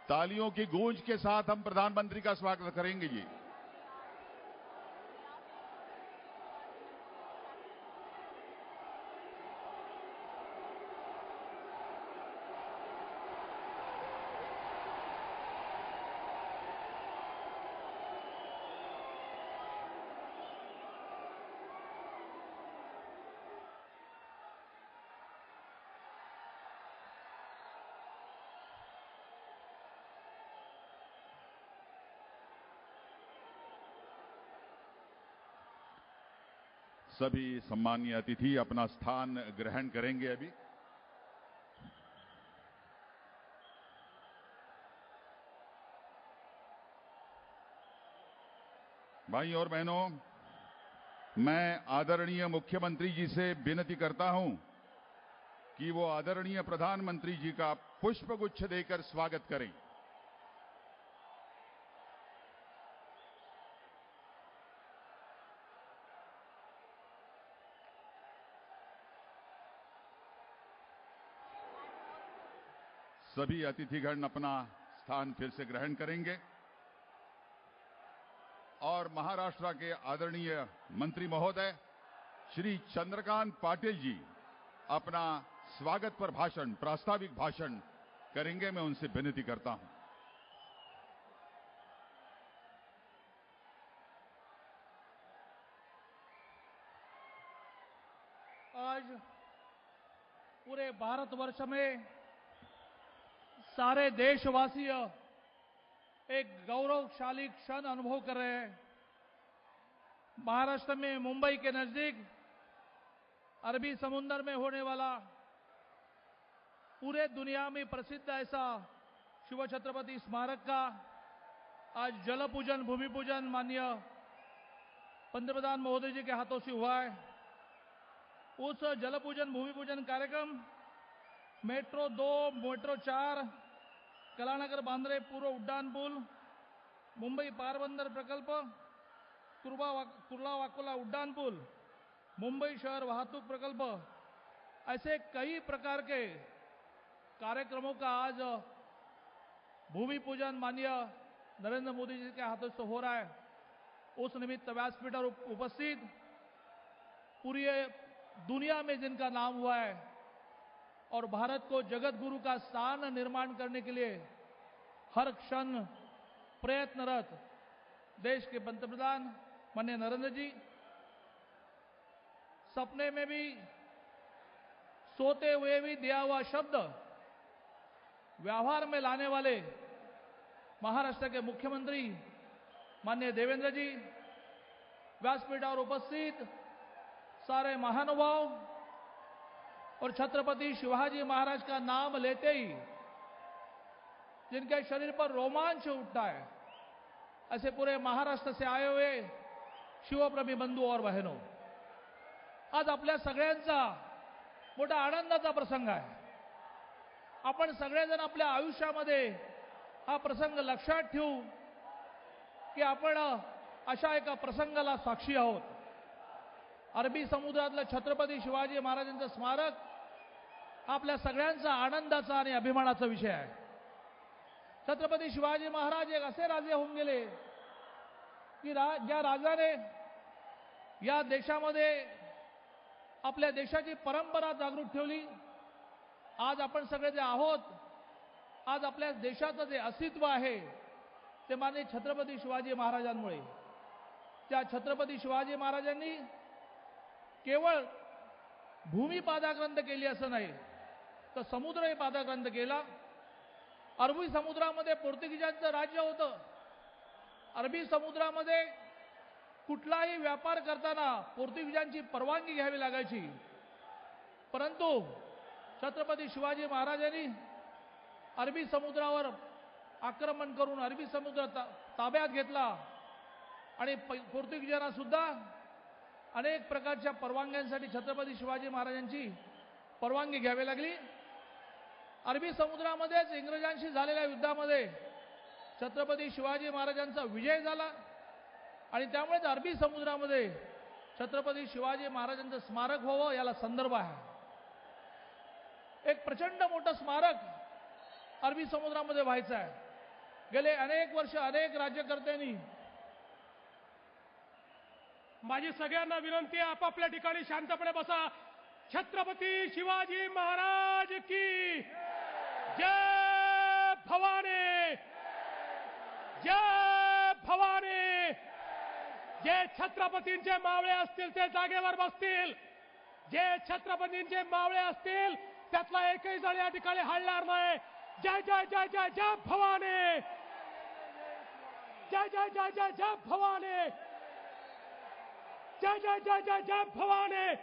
तालियों की गूंज के साथ हम प्रधानमंत्री का स्वागत करेंगे जी। सभी सम्मानीय अतिथि अपना स्थान ग्रहण करेंगे अभी। भाई और बहनों, मैं आदरणीय मुख्यमंत्री जी से विनती करता हूं कि वो आदरणीय प्रधानमंत्री जी का पुष्पगुच्छ देकर स्वागत करें। सभी अतिथिगण अपना स्थान फिर से ग्रहण करेंगे और महाराष्ट्र के आदरणीय मंत्री महोदय श्री चंद्रकांत पाटिल जी अपना स्वागत पर प्रास्ताविक भाषण करेंगे। मैं उनसे विनती करता हूं। आज पूरे भारतवर्ष में सारे देशवासी एक गौरवशाली क्षण अनुभव कर रहे हैं। महाराष्ट्र में मुंबई के नजदीक अरबी समुद्र में होने वाला पूरे दुनिया में प्रसिद्ध ऐसा शिव छत्रपति स्मारक का आज जल पूजन भूमि पूजन माननीय पंतप्रधान महोदय जी के हाथों से हुआ है। उस जल पूजन भूमि पूजन कार्यक्रम मेट्रो 2, मेट्रो 4, कलानगर बांद्रे पूर्व उड्डाण पुल, मुंबई पारबंदर प्रकल्प, कुर्ला वाकोला उड्डाण पुल, मुंबई शहर वाहतूक प्रकल्प, ऐसे कई प्रकार के कार्यक्रमों का आज भूमि पूजन माननीय नरेंद्र मोदी जी के हाथों से हो रहा है। उस निमित्त व्यासपीठ पर उपस्थित पूरी दुनिया में जिनका नाम हुआ है और भारत को जगत गुरु का स्थान निर्माण करने के लिए हर क्षण प्रयत्नरत देश के पंतप्रधान माननीय नरेंद्र जी, सपने में भी सोते हुए भी दिया हुआ शब्द व्यवहार में लाने वाले महाराष्ट्र के मुख्यमंत्री माननीय देवेंद्र जी, व्यासपीठ पर उपस्थित सारे महानुभाव और छत्रपति शिवाजी महाराज का नाम लेते ही जिनके शरीर पर रोमांच उठता है, ऐसे पूरे महाराष्ट्र से आए हुए शिवप्रेमी बंधू और बहनों, आज आपल्या सगळ्यांचा मोठा आनंदाचा प्रसंग आहे। आपण सगळेजण आपल्या आयुष्यामध्ये हा प्रसंग लक्षात ठेवू की आपण अशा एका प्रसंगाला साक्षी आहोत। अरबी समुद्रातलं छत्रपती शिवाजी महाराजांचं स्मारक आपल्या सगळ्यांचा आनंदाचा आणि अभिमानाचा विषय आहे। छत्रपती शिवाजी महाराज एक असे राजे होऊन गेले की ज्या राजाने या देशामध्ये आपल्या देशाची परंपरा जागृत ठेवली। आज आपण सगळे जे आहोत, आज आपल्या देशाचं जे अस्तित्व आहे ते माननीय छत्रपती शिवाजी महाराजांमुळे। त्या छत्रपती शिवाजी महाराजांनी केवळ भूमी पादाक्रांत केली असं नाही, तर समुद्रही पादाक्रांत केला। अरबी समुद्रामध्ये पोर्तुगीजांचं राज्य होतं। अरबी समुद्रामध्ये कुठलाही व्यापार करताना पोर्तुगीजांची परवानगी घ्यावी लागायची, परंतु छत्रपती शिवाजी महाराजांनी अरबी समुद्रावर आक्रमण करून अरबी समुद्र ताब्यात घेतला आणि पोर्तुगीजांना सुद्धा अनेक प्रकारच्या परवानग्यांसाठी छत्रपती शिवाजी महाराजांची परवानगी घ्यावी लागली। अरबी समुद्रामध्येच इंग्रजांशी झालेल्या युद्धामध्ये छत्रपती शिवाजी महाराजांचा विजय झाला आणि त्यामुळेच अरबी समुद्रामध्ये छत्रपती शिवाजी महाराजांचं स्मारक व्हावं याला संदर्भ आहे। एक प्रचंड मोठं स्मारक अरबी समुद्रामध्ये व्हायचं आहे। गेले अनेक वर्ष अनेक राज्यकर्त्यांनी माझी सगळ्यांना विनंती आहे, आपापल्या ठिकाणी शांतपणे बसा. छत्रपती शिवाजी महाराज की जय भवानी, जय भवानी. जे छत्रपतींचे मावळे असतील ते जागेवर बसतील. जे छत्रपतींचे मावळे असतील त्यातला एकही जण या ठिकाणी हलणार नाही. जय जय जय जय जय भवानी, जय जय जय जय जय भवानी, जय जय जय जय जय भवानी.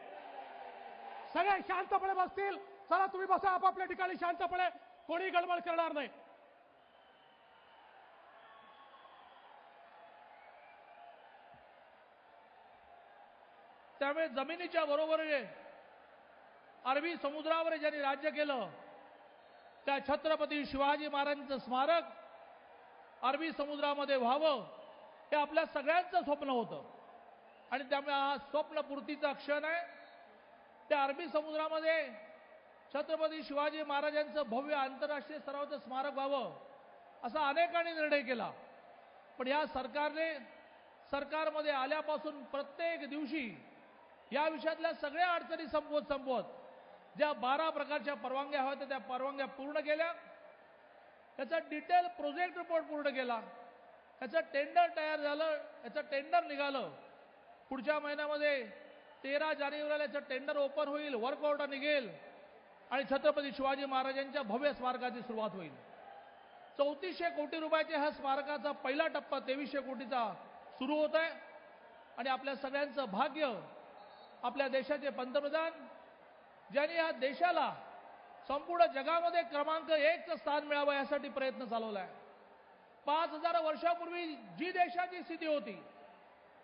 सगळे शांतपणे बसतील. चला तुम्ही बसा आपापल्या ठिकाणी शांतपणे, कोणी गडबड करणार नाही. त्यामुळे जमिनीच्या बरोबरीने अरबी समुद्रावर ज्यांनी राज्य केलं त्या छत्रपती शिवाजी महाराजांचं स्मारक अरबी समुद्रामध्ये व्हावं हे आपल्या सगळ्यांचं स्वप्न होतं. आणि त्यामुळे हा स्वप्नपूर्तीचा क्षण आहे. त्या अरबी समुद्रामध्ये छत्रपती शिवाजी महाराजांचं भव्य आंतरराष्ट्रीय स्तरावरचं स्मारक व्हावं असा अनेकांनी निर्णय केला. पण या सरकारमध्ये आल्यापासून प्रत्येक दिवशी या विषयातल्या सगळ्या अडचणी संपवत ज्या 12 प्रकारच्या परवानग्या होत्या त्या परवानग्या पूर्ण केल्या. त्याचा डिटेल प्रोजेक्ट रिपोर्ट पूर्ण केला. त्याचं टेंडर तयार झालं, याचं टेंडर निघालं. पुढच्या महिन्यामध्ये 13 जानेवारीला याचं टेंडर ओपन होईल, वर्क ऑर्डर निघेल आणि छत्रपती शिवाजी महाराजांच्या भव्य स्मारकाची सुरुवात होईल. 3400 कोटी रुपयाच्या ह्या स्मारकाचा पहिला टप्पा 2300 कोटीचा सुरू होत आहे. आणि आपल्या सगळ्यांचं भाग्य, आपल्या देशाचे पंतप्रधान ज्यांनी या देशाला संपूर्ण जगामध्ये क्रमांक 1चं स्थान मिळावं यासाठी प्रयत्न चालवला आहे. 5000 वर्षापूर्वी जी देशाची स्थिती होती,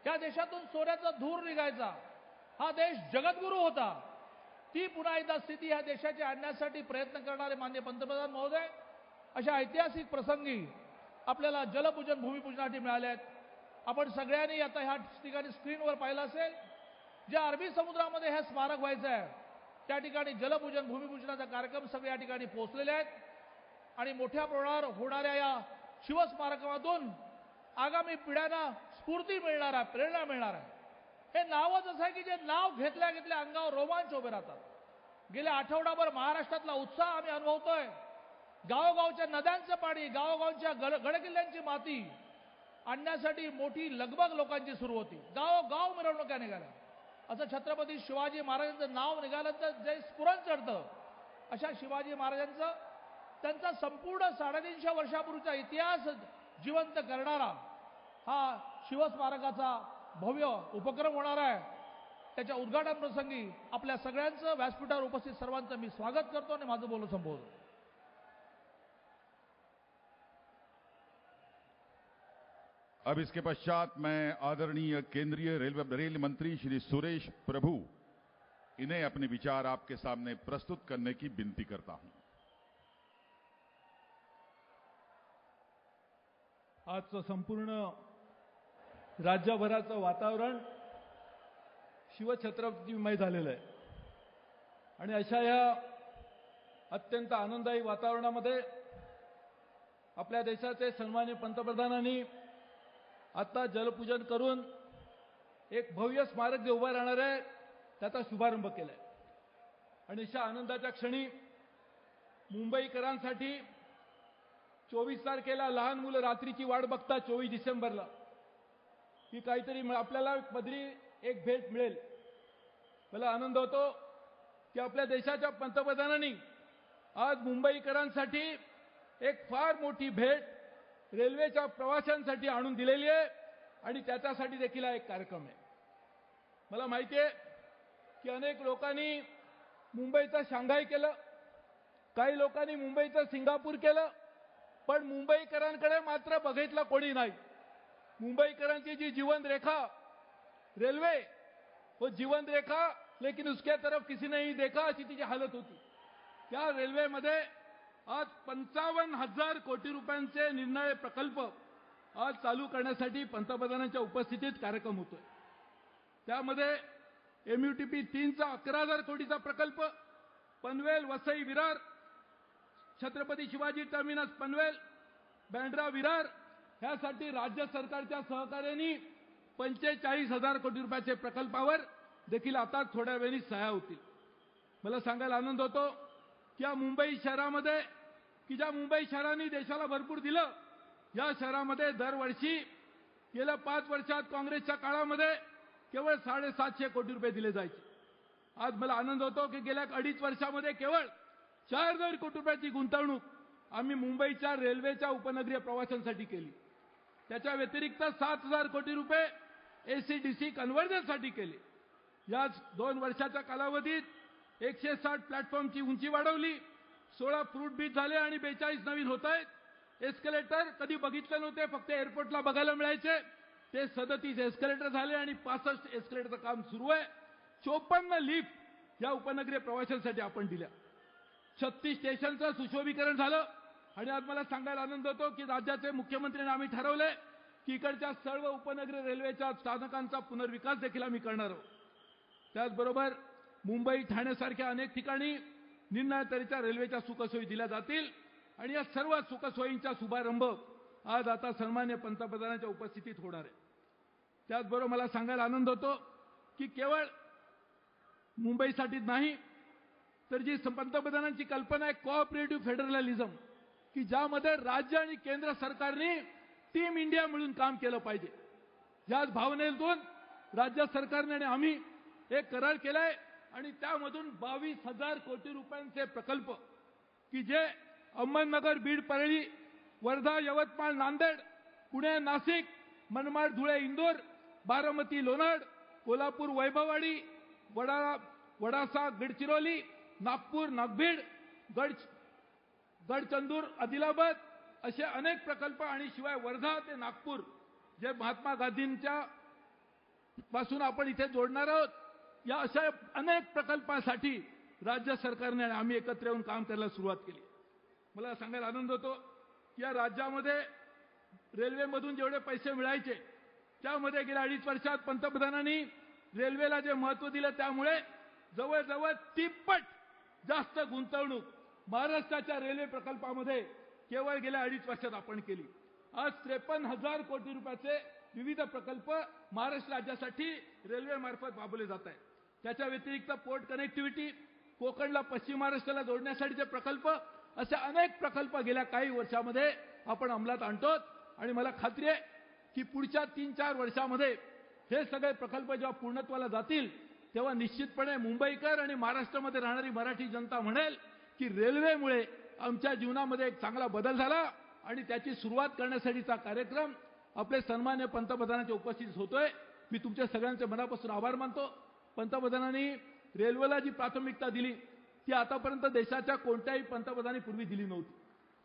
त्या देशातून सोन्याचा धूर निघायचा, हा देश जगद्गुरू होता, ती पुन्हा एकदा स्थिती ह्या देशाची आणण्यासाठी प्रयत्न करणारे माननीय पंतप्रधान महोदय अशा ऐतिहासिक प्रसंगी आपल्याला जलपूजन भूमिपूजनासाठी मिळाले आहेत. आपण सगळ्यांनी आता ह्या ठिकाणी स्क्रीनवर पाहिलं असेल, ज्या अरबी समुद्रामध्ये हे स्मारक व्हायचं आहे त्या ठिकाणी जलपूजन भूमिपूजनाचा कार्यक्रम सगळे या ठिकाणी पोहोचलेले आहेत. आणि मोठ्या प्रमाणावर होणाऱ्या या शिवस्मारकामधून आगामी पिढ्यांना स्फूर्ती मिळणार आहे, प्रेरणा मिळणार आहे. हे नावच असं आहे की जे नाव घेतल्या घेतल्या अंगावर रोमांच उभे राहतात. गेल्या आठवडाभर महाराष्ट्रातला उत्साह आम्ही अनुभवतोय. गावोगावच्या नद्यांचं पाणी, गावोगावच्या गडकिल्ल्यांची माती आणण्यासाठी मोठी लगबग लोकांची सुरू होती. गावोगाव मिरवणुका निघाल्या. असं छत्रपती शिवाजी महाराजांचं नाव निघालं तर जे स्फुरण चढतं अशा शिवाजी महाराजांचं त्यांचा संपूर्ण 350 वर्षापूर्वीचा इतिहास जिवंत करणारा हा शिवस्मारकाचा भव्य उपक्रम होणार आहे. त्याच्या उद्घाटन प्रसंगी आपल्या सगळ्यांचं व्यासपीठावर उपस्थित सर्वांचं मी स्वागत करतो आणि माझं बोलणं संपवतो. अब इसके पश्चात मैं आदरणीय केंद्रीय रेल मंत्री श्री सुरेश प्रभु इन्हें अपने विचार आपके सामने प्रस्तुत करने की विनती करता हूं. आजचं संपूर्ण राज्यभराचं वातावरण शिवछत्रपतीमय झालेलं आहे. आणि अशा या अत्यंत आनंददायी वातावरणामध्ये आपल्या देशाचे सन्माननीय पंतप्रधानांनी आता जलपूजन करून एक भव्य स्मारक जे उभं राहणार आहे त्याचा शुभारंभ केलाय. आणि अशा आनंदाच्या क्षणी मुंबईकरांसाठी 24 तारखेला लहान मुलं रात्रीची वाट बघतात 24 डिसेंबरला की काहीतरी आपल्याला पदरी एक भेट मिळेल. मला आनंद होतो की आपल्या देशाच्या पंतप्रधानांनी आज मुंबईकरांसाठी एक फार मोठी भेट रेल्वेच्या प्रवाशांसाठी आणून दिलेली आहे आणि त्याच्यासाठी देखील हा एक कार्यक्रम आहे. मला माहिती आहे की अनेक लोकांनी मुंबईचं शांघाय केलं, काही लोकांनी मुंबईचं सिंगापूर केलं, पण मुंबईकरांकडे मात्र बघितलं कोणी नाही. मुंबईकरांची जी जीवन रेखा रेल्वे वो जीवन रेखा लेकिन उसके तरफ किसी ने नहीं देखा अशी तिची हालत होती. त्या रेल्वेमध्ये आज 55,000 कोटी रुपयांचे निर्णय प्रकल्प आज चालू करण्यासाठी पंतप्रधानांच्या उपस्थितीत कार्यक्रम होतोय. त्यामध्ये MUTP 3चा 11,000 कोटीचा प्रकल्प, पनवेल वसई विरार छत्रपती शिवाजी टर्मिनस पनवेल बँड्रा विरार ह्यासाठी राज्य सरकारच्या सहकार्याने 45,000 कोटी रुपयाचे प्रकल्पावर देखील आता थोड्या वेळी सह्या होतील. मला सांगायला आनंद होतो की या मुंबई शहरामध्ये की ज्या मुंबई शहराने देशाला भरपूर दिलं, या शहरामध्ये दरवर्षी गेल्या 5 वर्षात काँग्रेसच्या काळामध्ये केवळ 750 कोटी रुपये दिले जायचे. आज मला आनंद होतो की गेल्या 2.5 वर्षामध्ये केवळ 4,000 कोटी रुपयाची गुंतवणूक आम्ही मुंबईच्या रेल्वेच्या उपनगरीय प्रवासांसाठी केली. त्याच्या व्यतिरिक्त 7,000 कोटी रुपये एसीडीसी कन्व्हर्जनसाठी केले. याच 2 वर्षाच्या कालावधीत 160 प्लॅटफॉर्मची उंची वाढवली, 16 फ्रूट ब्रिज झाले आणि 42 नवीन होत आहेत. एस्केलेटर कधी बघितले नव्हते, फक्त एअरपोर्टला बघायला मिळायचे, ते 37 एस्केलेटर झाले आणि 65 एस्केलेटरचं काम सुरू आहे. 54 लिफ्ट या उपनगरीय प्रवाशांसाठी आपण दिल्या. 36 स्टेशनचं सुशोभीकरण झालं. आणि आज मला सांगायला आनंद होतो की राज्याचे मुख्यमंत्र्यांनी आम्ही ठरवले की इकडच्या सर्व उपनगरीय रेल्वेच्या स्थानकांचा पुनर्विकास देखील आम्ही करणार आहोत. त्याचबरोबर मुंबई ठाण्यासारख्या अनेक ठिकाणी निम्न दर्जाच्या रेल्वेच्या सुखसोयी दिल्या जातील आणि या सर्व सुखसोयींचा शुभारंभ आज आता सन्माननीय पंतप्रधानांच्या उपस्थितीत होणार आहे. त्याचबरोबर मला सांगायला आनंद होतो की केवळ मुंबईसाठीच नाही तर जी पंतप्रधानांची कल्पना आहे कोऑपरेटिव्ह फेडरलिझम, की ज्यामध्ये राज्य आणि केंद्र सरकारने टीम इंडिया मिळून काम केलं पाहिजे, याच भावनेतून राज्य सरकारने आणि आम्ही एक करार केलाय आणि त्यामधून 22,000 कोटी रुपयांचे प्रकल्प की जे अहमदनगर, बीड, परळी, वर्धा, यवतमाळ, नांदेड, पुणे, नाशिक, मनमाड, धुळे, इंदोर, बारामती, लोणाड, कोल्हापूर, वैभववाडी, वडासा, गडचिरोली, नागपूर, नागभीड, गडचंदूर, आदिलाबाद असे अनेक प्रकल्प आणि शिवाय वर्धा ते नागपूर जे महात्मा गांधींच्या पासून आपण इथे जोडणार आहोत, या अशा अनेक प्रकल्पासाठी राज्य सरकारने आणि आम्ही एकत्र येऊन काम करायला सुरुवात केली. मला सांगायला आनंद होतो की या राज्यामध्ये रेल्वेमधून जेवढे पैसे मिळायचे त्यामध्ये गेल्या 2.5 वर्षात पंतप्रधानांनी रेल्वेला जे महत्त्व दिलं त्यामुळे जवळजवळ 3पट जास्त गुंतवणूक महाराष्ट्राच्या रेल्वे प्रकल्पामध्ये केवळ गेल्या 2.5 वर्षात आपण केली. आज 53,000 कोटी रुपयाचे विविध प्रकल्प महाराष्ट्र राज्यासाठी रेल्वेमार्फत राबवले जात आहेत. त्याच्या व्यतिरिक्त पोर्ट कनेक्टिव्हिटी, कोकणला पश्चिम महाराष्ट्राला जोडण्यासाठीचे प्रकल्प, असे अनेक प्रकल्प गेल्या काही वर्षामध्ये आपण अंमलात आणतो आणि मला खात्री आहे की पुढच्या 3-4 वर्षामध्ये हे सगळे प्रकल्प जेव्हा पूर्णत्वाला जातील तेव्हा निश्चितपणे मुंबईकर आणि महाराष्ट्रामध्ये राहणारी मराठी जनता म्हणेल की रेल्वेमुळे आमच्या जीवनामध्ये एक चांगला बदल झाला आणि त्याची सुरुवात करण्यासाठीचा कार्यक्रम आपले सन्माननीय पंतप्रधानांच्या उपस्थितीत होतोय. मी तुमच्या सगळ्यांचे मनापासून आभार मानतो. पंतप्रधानांनी रेल्वेला जी प्राथमिकता दिली ती आतापर्यंत देशाच्या कोणत्याही पंतप्रधानांनी पूर्वी दिली नव्हती.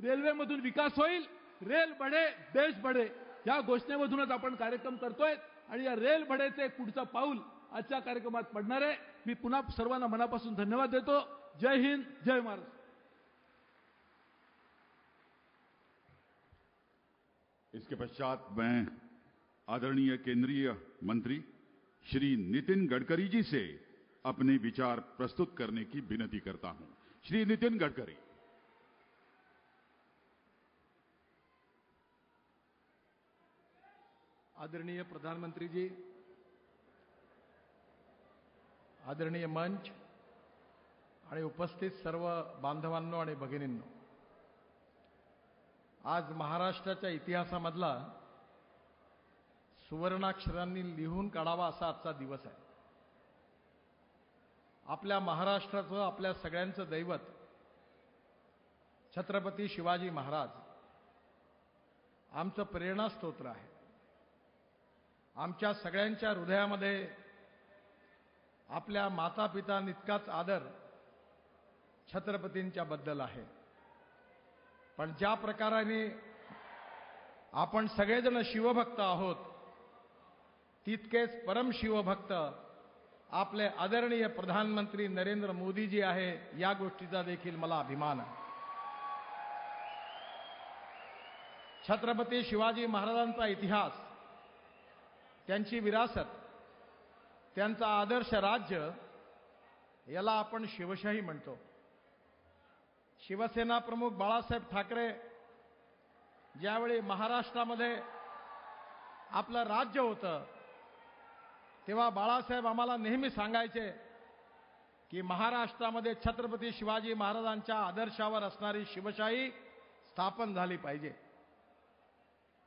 रेल्वेमधून विकास होईल, रेल बढे देश बढे या घोषणेमधूनच आपण कार्यक्रम करतोय आणि या रेल बढेचे एक पुढचं पाऊल आजच्या कार्यक्रमात पडणार आहे. मी पुन्हा सर्वांना मनापासून धन्यवाद देतो. जय हिंद, जय महाराष्ट्र. इसके पश्चात मैं आदरणीय केंद्रीय मंत्री श्री नितिन गडकरी जी से अपने विचार प्रस्तुत करने की विनती करता हूं. श्री नितिन गडकरी. आदरणीय प्रधानमंत्री जी, आदरणीय मंच आणि उपस्थित सर्व बांधवांनो आणि भगिनींनो, आज महाराष्ट्राच्या इतिहासामधला सुवर्णाक्षरांनी लिहून काढावा असा आजचा दिवस आहे. आपल्या महाराष्ट्राचं, आपल्या सगळ्यांचं दैवत छत्रपती शिवाजी महाराज आमचं प्रेरणास्तोत्र आहे. आमच्या सगळ्यांच्या हृदयामध्ये आपल्या मातापितांइतकाच आदर छत्रपतींच्या बद्दल आहे. पण ज्या प्रकाराने आपण सगळेजण शिवभक्त आहोत तितकेच परम शिवभक्त आपले आदरणीय प्रधानमंत्री नरेंद्र मोदीजी आहे, या गोष्टीचा देखील मला अभिमान आहे. छत्रपती शिवाजी महाराजांचा इतिहास, त्यांची विरासत, त्यांचा आदर्श राज्य याला आपण शिवशाही म्हणतो. शिवसेना प्रमुख बाळासाहेब ठाकरे ज्यावेळी महाराष्ट्रामध्ये आपलं राज्य होतं तेव्हा बाळासाहेब आम्हाला नेहमी सांगायचे की महाराष्ट्रामध्ये छत्रपती शिवाजी महाराजांच्या आदर्शावर असणारी शिवशाही स्थापन झाली पाहिजे.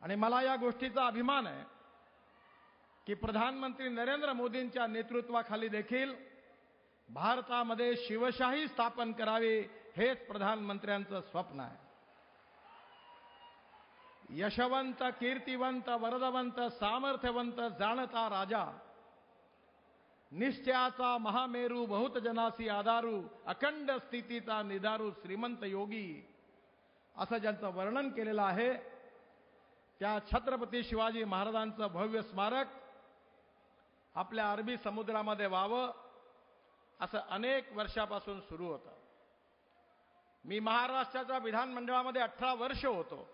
आणि मला या गोष्टीचा अभिमान आहे की प्रधानमंत्री नरेंद्र मोदींच्या नेतृत्वाखाली देखील भारतामध्ये शिवशाही स्थापन करावी हेच प्रधानमंत्र्यांचं स्वप्न आहे. यशवंत कीर्तिवंत वरदवंत सामर्थ्यवंत जाणता राजा निश्चयाचा महामेरू बहुत जनासी आधारू अखंड स्थितीचा निदारू श्रीमंत योगी असं ज्यांचं वर्णन केलेलं आहे त्या छत्रपती शिवाजी महाराजांचं भव्य स्मारक आपल्या अरबी समुद्रामध्ये व्हावं असं अनेक वर्षापासून सुरू होतं. मी महाराष्ट्राच्या विधानमंडळामध्ये 18 वर्ष होतो.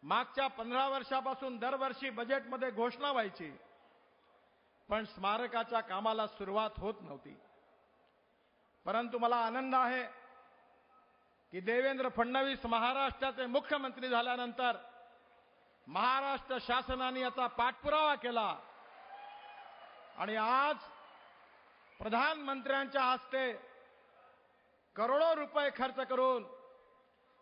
मागच्या 15 वर्षापासून दरवर्षी बजेटमध्ये घोषणा व्हायची, पण स्मारकाच्या कामाला सुरुवात होत नव्हती. परंतु मला आनंद आहे की देवेंद्र फडणवीस महाराष्ट्राचे मुख्यमंत्री झाल्यानंतर महाराष्ट्र शासनाने याचा पाठपुरावा केला आणि आज प्रधानमंत्र्यांच्या हस्ते करोडो रुपये खर्च करून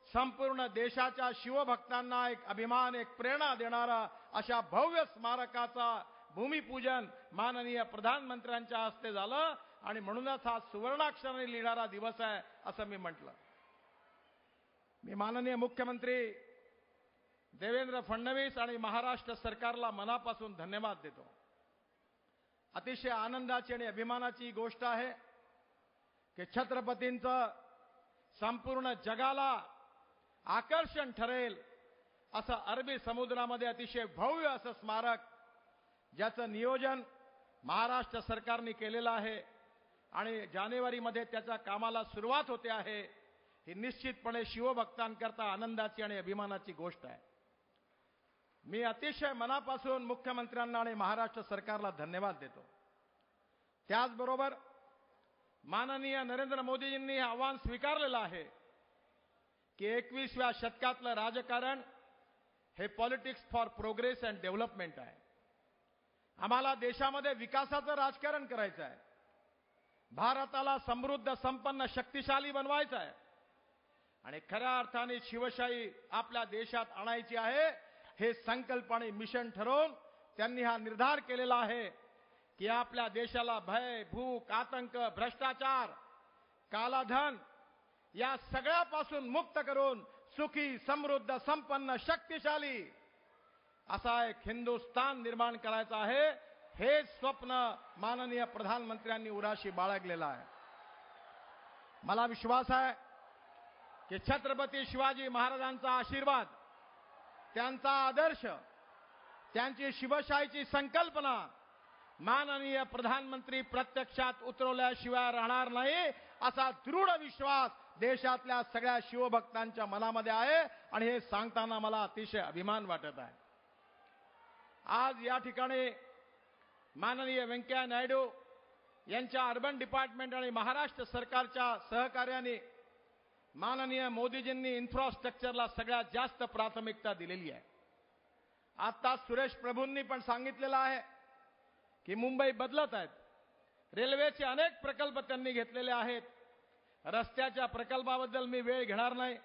संपूर्ण देशाच्या शिवभक्तांना एक अभिमान, एक प्रेरणा देणारा अशा भव्य स्मारकाचा भूमिपूजन माननीय प्रधानमंत्र्यांच्या हस्ते झालं आणि म्हणूनच हा सुवर्णाक्षराने लिहिणारा दिवस आहे असं मी म्हटलं. मी माननीय मुख्यमंत्री देवेंद्र फडणवीस आणि महाराष्ट्र सरकारला मनापासून धन्यवाद देतो. अतिशय आनंदाची आणि अभिमानाची गोष्ट आहे की छत्रपतींचं संपूर्ण जगाला आकर्षण ठरेल असं अरबी समुद्रामध्ये अतिशय भव्य असं स्मारक ज्याचं नियोजन महाराष्ट्र सरकारने केलेलं आहे आणि जानेवारीमध्ये त्याच्या कामाला सुरुवात होते आहे. ही निश्चितपणे शिवभक्तांकरता आनंदाची आणि अभिमानाची गोष्ट आहे. मी अतिशय मनापासून मुख्यमंत्र्यांना आणि महाराष्ट्र सरकारला धन्यवाद देतो. त्याचबरोबर माननीय नरेंद्र मोदीजींनी हे आव्हान स्वीकारलेलं आहे की 21व्या शतकातलं राजकारण हे politics for progress and development आहे. आम्हाला देशामध्ये विकासाचं राजकारण करायचं आहे. भारताला समृद्ध, संपन्न, शक्तिशाली बनवायचं आहे आणि खऱ्या अर्थाने शिवशाही आपल्या देशात आणायची आहे. हे संकल्प आणि मिशन ठरवून त्यांनी हा निर्धार केलेला आहे की आपल्या देशाला भय, भूक, आतंक, भ्रष्टाचार, कालाधन या सगळ्यापासून मुक्त करून सुखी, समृद्ध, संपन्न, शक्तिशाली असा एक हिंदुस्थान निर्माण करायचा आहे. हे स्वप्न माननीय प्रधानमंत्र्यांनी उराशी बाळगलेलं आहे. मला विश्वास आहे की छत्रपती शिवाजी महाराजांचा आशीर्वाद, त्यांचा आदर्श, त्यांची शिवशाहीची संकल्पना माननीय प्रधानमंत्री प्रत्यक्षात उतरवल्याशिवाय राहणार नाही असा दृढ विश्वास देशातल्या सगळ्या शिवभक्तांच्या मनामध्ये आहे आणि हे सांगताना मला अतिशय अभिमान वाटत आहे. आज या ठिकाणी माननीय व्यंकय्या नायडू यांच्या अर्बन डिपार्टमेंट आणि महाराष्ट्र सरकारच्या सहकार्याने माननीय मोदीजींनी इन्फ्रास्ट्रक्चरला सगळ्यात जास्त प्राथमिकता दिलेली आहे. आता सुरेश प्रभूंनी पण सांगितलेलं आहे की मुंबई बदलत आहेत. रेल्वेचे अनेक प्रकल्प त्यांनी घेतलेले आहेत. रस्त्याच्या प्रकल्पाबद्दल मी वेळ घेणार नाही,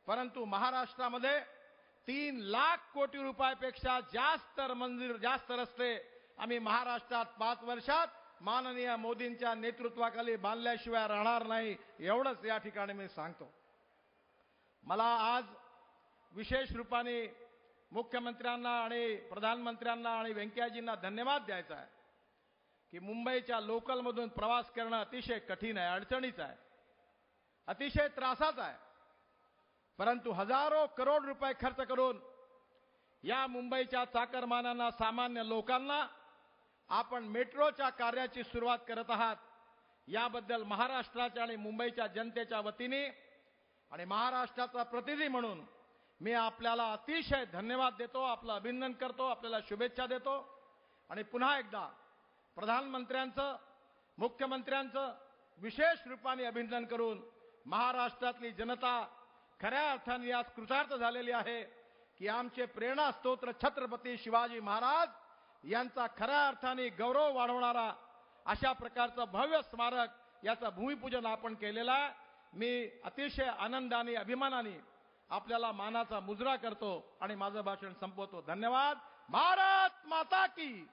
परंतु महाराष्ट्रामध्ये 3 लाख कोटी रुपयापेक्षा जास्त रस्ते आम्ही महाराष्ट्रात 5 वर्षात माननीय मोदींच्या नेतृत्वाखाली बांधल्याशिवाय राहणार नाही एवढंच या ठिकाणी मी सांगतो. मला आज विशेष रूपाने मुख्यमंत्र्यांना आणि प्रधानमंत्र्यांना आणि व्यंकय्याजींना धन्यवाद द्यायचा आहे की मुंबईच्या लोकलमधून प्रवास करणं अतिशय कठीण आहे, अडचणीचं आहे, अतिशय त्रासाचं आहे. परंतु हजारो करोड रुपये खर्च करून या मुंबईच्या चाकरमान्यांना, सामान्य लोकांना आपण मेट्रोच्या कार्याची सुरुवात करत आहात. याबद्दल महाराष्ट्राच्या आणि मुंबईच्या जनतेच्या वतीने आणि महाराष्ट्राचा प्रतिनिधी म्हणून मी आपल्याला अतिशय धन्यवाद देतो, आपलं अभिनंदन करतो, आपल्याला शुभेच्छा देतो आणि पुन्हा एकदा प्रधानमंत्र्यांचं, मुख्यमंत्र्यांचं विशेष रूपाने अभिनंदन करून महाराष्ट्रातली जनता खऱ्या अर्थाने आज कृतार्थ झालेली आहे की आमचे प्रेरणा स्तोत्र छत्रपती शिवाजी महाराज यांचा खऱ्या अर्थाने गौरव वाढवणारा अशा प्रकारचं भव्य स्मारक याचं भूमिपूजन आपण केलेलं आहे. मी अतिशय आनंदाने अभिमानाने आपल्याला मानाचा मुजरा करतो आणि माझं भाषण संपवतो. धन्यवाद. भारत माता की.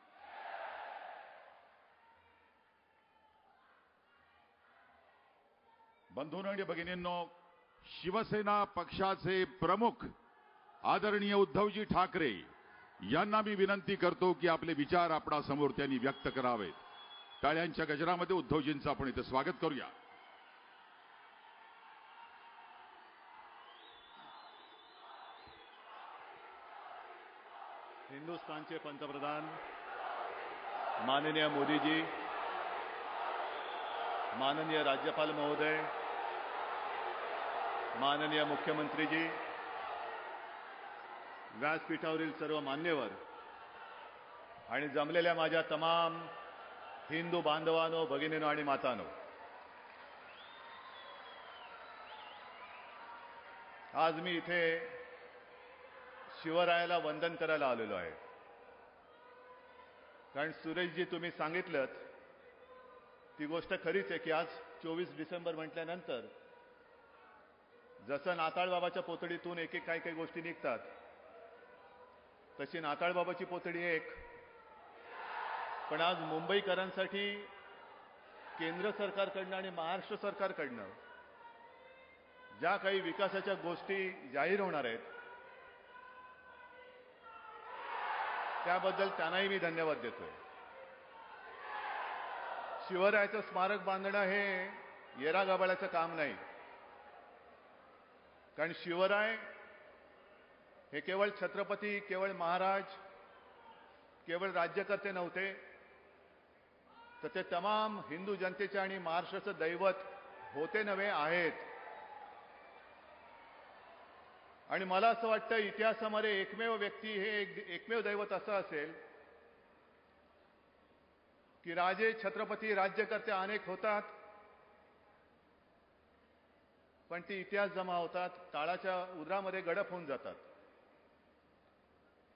बंधूंनो आणि भगिनींनो, शिवसेना पक्षाचे प्रमुख आदरणीय उद्धवजी ठाकरे यांना मी विनंती करतो की आपले विचार आपणासमोर त्यांनी व्यक्त करावेत. टाळ्यांच्या गजरामध्ये उद्धवजींचं आपण इथे स्वागत करूया. हिंदुस्थानचे पंतप्रधान माननीय मोदीजी, माननीय राज्यपाल महोदय, माननीय मुख्यमंत्रीजी, व्यासपीठावरील सर्व मान्यवर आणि जमलेल्या माझ्या तमाम हिंदू बांधवांनो, भगिनींनो आणि मातांनो, आज मी इथे शिवरायाला वंदन करायला आलेलो आहे. कारण सुरेशजी तुम्ही सांगितलं ती गोष्ट खरीच आहे की आज 24 डिसेंबर म्हटल्यानंतर जसं नाताळबाबाच्या पोतडीतून एक एक काही गोष्टी निघतात तशी नाताळबाबाची पोतडी एक. पण आज मुंबईकरांसाठी केंद्र सरकारकडनं आणि महाराष्ट्र सरकारकडनं ज्या काही विकासाच्या गोष्टी जाहीर होणार आहेत त्याबद्दल त्यांनाही मी धन्यवाद देतोय. शिवरायाचं स्मारक बांधणं हे येरागाबाळ्याचं काम नाही. कारण शिवराय हे केवळ छत्रपती, केवळ महाराज, केवळ राज्यकर्ते नव्हते, तर ते तमाम हिंदू जनतेचे आणि महाराष्ट्राचं दैवत होते नव्हे आहेत. आणि मला असं वाटतं इतिहासामध्ये एकमेव व्यक्ती हे एकमेव दैवत असं असेल की राजे, छत्रपती, राज्यकर्ते अनेक होतात पण ते इतिहास जमा होतात, काळाच्या उदरामध्ये गडप होऊन जातात.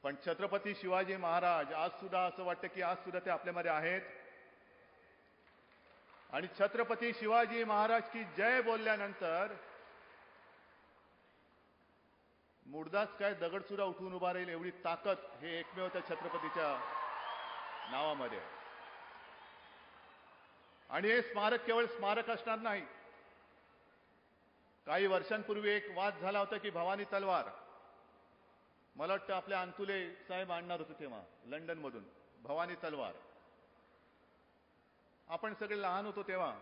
पण छत्रपती शिवाजी महाराज आज सुद्धा असं वाटतं की आज सुद्धा ते आपल्यामध्ये आहेत. आणि छत्रपती शिवाजी महाराज की जय बोलल्यानंतर मुर्दाच काय दगड सुद्धा उठून उभा राहील एवढी ताकद हे एकमेव त्या छत्रपतीच्या नावामध्ये. आणि हे स्मारक केवळ स्मारक असणार नाही. काही वर्षांपूर्वी एक वाद झाला होता की भवानी तलवार, मला वाटतं आपल्या अंतुले साहेब आणणार होते तेव्हा लंडनमधून भवानी तलवार. आपण सगळे लहान होतो तेव्हा.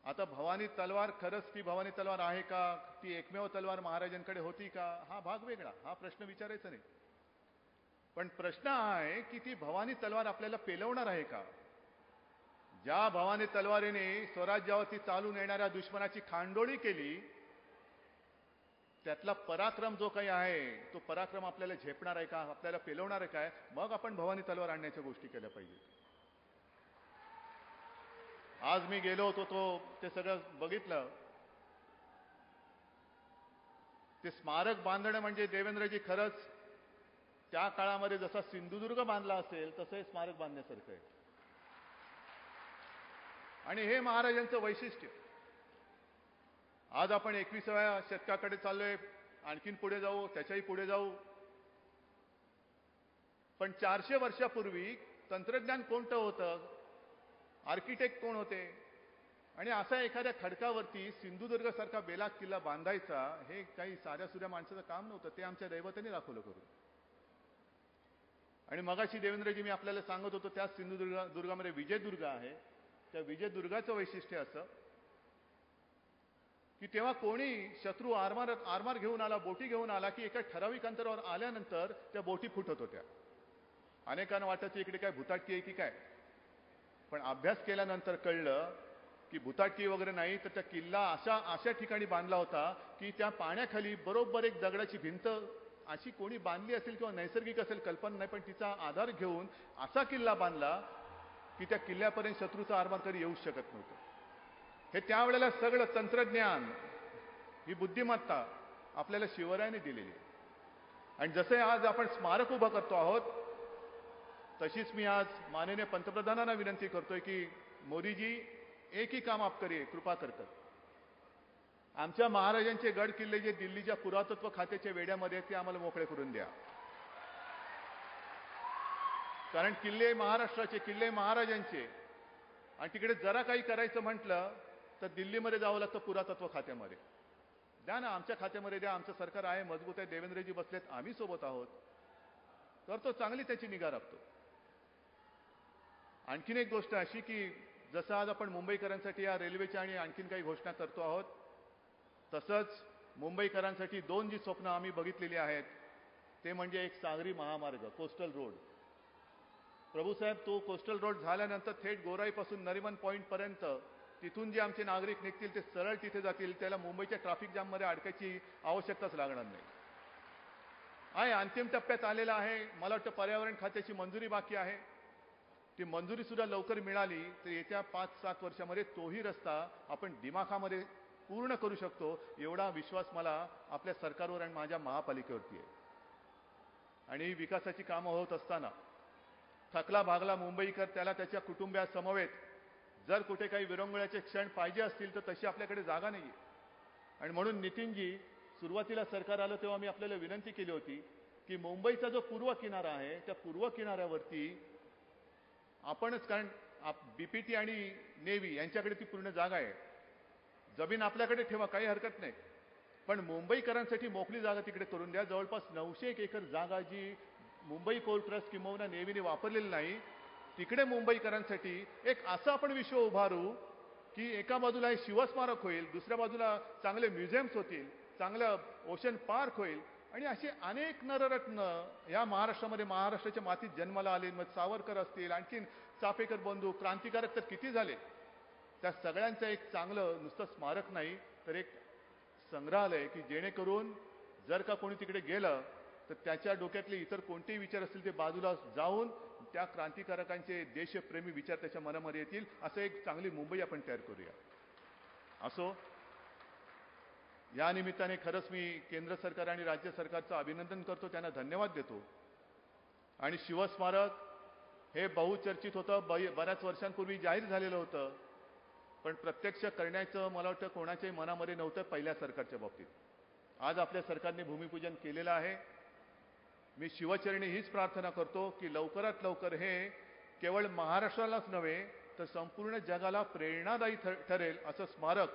आता भवानी तलवार खरंच ती भवानी तलवार आहे का, ती एकमेव तलवार महाराजांकडे होती का, हा भाग वेगळा, हा प्रश्न विचारायचा नाही. पण प्रश्न हा आहे की ती भवानी तलवार आपल्याला पेलवणार आहे का. ज्या भवानी तलवारीने स्वराज्यावरती चालून येणाऱ्या दुश्मनाची खांडोळी केली त्यातला पराक्रम जो काही आहे तो पराक्रम आपल्याला झेपणार आहे का, आपल्याला पेलवणार आहे काय, मग आपण भवानी तलवार आणण्याच्या गोष्टी केल्या पाहिजेत. आज मी गेलो होतो ते सगळं बघितलं. ते स्मारक बांधणं म्हणजे देवेंद्रजी खरंच त्या काळामध्ये जसा सिंधुदुर्ग बांधला असेल तसं हे स्मारक बांधण्यासारखं आहे. आणि हे महाराजांचं वैशिष्ट्य. आज आपण 21व्या शतकाकडे चाललोय, आणखीन पुढे जाऊ, त्याच्याही पुढे जाऊ. पण 400 वर्षापूर्वी तंत्रज्ञान कोणतं होतं, आर्किटेक्ट कोण होते, आणि असा एखाद्या खडकावरती सिंधुदुर्ग सारखा बेलाग किल्ला बांधायचा हे काही साध्या सुध्या माणसाचं काम नव्हतं. ते आमच्या दैवतांनी दाखवलं करून. आणि मगाशी देवेंद्रजी मी आपल्याला सांगत होतो त्याच सिंधुदुर्गामध्ये विजयदुर्ग आहे. त्या विजयदुर्गाचं वैशिष्ट्य असं की तेव्हा कोणी शत्रू आरमार घेऊन आला, बोटी घेऊन आला की एका ठराविक अंतरावर आल्यानंतर त्या बोटी फुटत होत्या. अनेकांना वाटायचं इकडे काय भुताटकी आहे की काय, पण अभ्यास केल्यानंतर कळलं की भुताटकी वगैरे नाही, तर त्या किल्ला अशा ठिकाणी बांधला होता की त्या पाण्याखाली बरोबर एक दगडाची भिंत अशी कोणी बांधली असेल किंवा नैसर्गिक असेल कल्पना नाही, पण तिचा आधार घेऊन असा किल्ला बांधला की त्या किल्ल्यापर्यंत शत्रूचा आरमार कधी येऊ शकत नव्हतं. हे त्यावेळेला सगळं तंत्रज्ञान ही बुद्धिमत्ता आपल्याला शिवरायाने दिलेली आहे. आणि जसे आज आपण स्मारक उभं करतो आहोत, तशीच मी आज माननीय पंतप्रधानांना विनंती करतोय की मोदीजी, एक ही काम आप करिए कृपा कर. आमच्या महाराजांचे गड किल्ले जे दिल्लीच्या पुरातत्व खात्याच्या वेड्यामध्ये आहेत ते आम्हाला मोकळे करून द्या. कारण किल्ले महाराष्ट्राचे, किल्ले महाराजांचे, आणि तिकडे जरा काही करायचं म्हटलं तर दिल्लीमध्ये जावं लागतं पुरातत्व खात्यामध्ये. द्या ना, आमच्या खात्यामध्ये द्या. आमचं सरकार आहे, मजबूत आहे, देवेंद्रजी बसलेत, आम्ही सोबत आहोत, करतो, चांगली त्याची निगा राखतो. आणखीन एक गोष्ट अशी की जसं आज आपण मुंबईकरांसाठी या रेल्वेच्या आणि आणखीन काही घोषणा करतो आहोत, तसंच मुंबईकरांसाठी 2 जी स्वप्न आम्ही बघितलेली आहेत ते म्हणजे एक सागरी महामार्ग, कोस्टल रोड. प्रभूसाहेब, तो कोस्टल रोड झाल्यानंतर थेट गोराईपासून नरिमन पॉईंटपर्यंत तिथून जे आमचे नागरिक निघतील ते सरळ तिथे जातील. त्याला मुंबईच्या ट्रॅफिक जाममध्ये अडकायची आवश्यकताच लागणार नाही. आहे अंतिम टप्प्यात आलेला आहे. मला वाटतं पर्यावरण खात्याची मंजुरी बाकी आहे. ती मंजुरी सुद्धा लवकर मिळाली तर येत्या 5-7 वर्षामध्ये तोही रस्ता आपण दिमाखामध्ये पूर्ण करू शकतो, एवढा विश्वास मला आपल्या सरकारवर आणि माझ्या महापालिकेवरती आहे. आणि विकासाची कामं होत असताना थकला भागला मुंबईकर त्याला त्याच्या कुटुंबियासमवेत जर कुठे काही विरंगुळ्याचे क्षण पाहिजे असतील तर तशी आपल्याकडे जागा नाही. आणि म्हणून नितीनजी, सुरुवातीला सरकार आलं तेव्हा मी आपल्याला विनंती केली होती की मुंबईचा जो पूर्व किनारा आहे त्या पूर्व किनाऱ्यावरती आपणच, कारण बीपीटी आणि नेव्ही यांच्याकडे ती पूर्ण जागा आहे, जमीन आपल्याकडे ठेवा, काही हरकत नाही, पण मुंबईकरांसाठी मोकळी जागा तिकडे करून द्या. जवळपास 900 एकर जागा जी मुंबई पोर्ट ट्रस्ट किंवा नेव्हीने वापरलेली नाही, तिकडे मुंबईकरांसाठी एक असं आपण विश्व उभारू की एका बाजूला हे शिवस्मारक होईल, दुसऱ्या बाजूला चांगले म्युझियम्स होतील, चांगलं ओशन पार्क होईल, आणि असे अनेक नररत्न या महाराष्ट्रामध्ये, महाराष्ट्राच्या मातीत जन्माला आले. मग सावरकर असतील, आणखीन चापेकर बंधू, क्रांतिकारक तर किती झाले, त्या सगळ्यांचं एक चांगलं नुसतं स्मारक नाही तर एक संग्रहालय की जेणेकरून जर का कोणी तिकडे गेलं तर त्याच्या डोक्यातले इतर कोणतेही विचार असतील ते बाजूला जाऊन त्या क्रांतिकारकांचे देशप्रेमी विचार त्याच्या मनामध्ये येतील, असं एक चांगली मुंबई आपण तयार करूया. असो, या निमित्ताने खरंच मी केंद्र सरकार आणि राज्य सरकारचं अभिनंदन करतो, त्यांना धन्यवाद देतो. आणि शिवस्मारक हे बहुचर्चित होतं, बऱ्याच वर्षांपूर्वी जाहीर झालेलं होतं, पण प्रत्यक्ष करण्याचं मला वाटतं कोणाच्याही मनामध्ये नव्हतं पहिल्या सरकारच्या बाबतीत. आज आपल्या सरकारने भूमिपूजन केलेलं आहे. मी शिवचरणी हीच प्रार्थना करतो की लवकरात लवकर हे केवळ महाराष्ट्रालाच नव्हे तर संपूर्ण जगाला प्रेरणादायी ठरेल असं स्मारक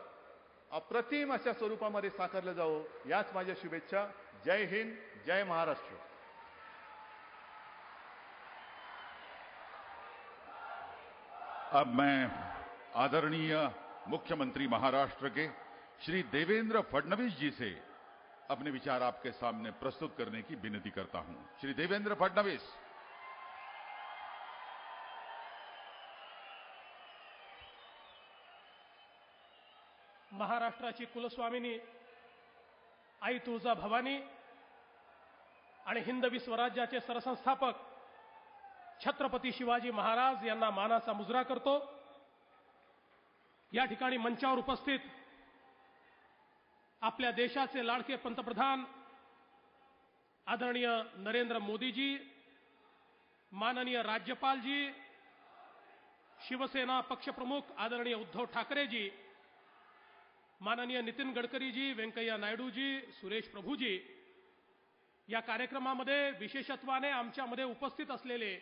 अप्रतिम अशा स्वरूपामध्ये साकारलं जावं, याच माझ्या शुभेच्छा. जय हिंद, जय महाराष्ट्र. अब मैं आदरणीय मुख्यमंत्री महाराष्ट्र के श्री देवेंद्र फडणवीस जी से अपने विचार आपके सामने प्रस्तुत करने की विनती करता हूं. श्री देवेंद्र फडणवीस. महाराष्ट्राची कुलस्वामिनी आई तुळजा भवानी आणि हिंदवी स्वराज्याचे सरसंस्थापक छत्रपती शिवाजी महाराज यांना मानाचा मुजरा करतो. या ठिकाणी मंचावर उपस्थित आपल्या देशाचे लाडके पंतप्रधान आदरणीय नरेंद्र मोदीजी, माननीय राज्यपालजी, शिवसेना पक्षप्रमुख आदरणीय उद्धव ठाकरेजी, माननीय नितीन गडकरीजी, व्यंकय्या नायडूजी, सुरेश प्रभूजी, या कार्यक्रमामध्ये विशेषत्वाने आमच्यामध्ये उपस्थित असलेले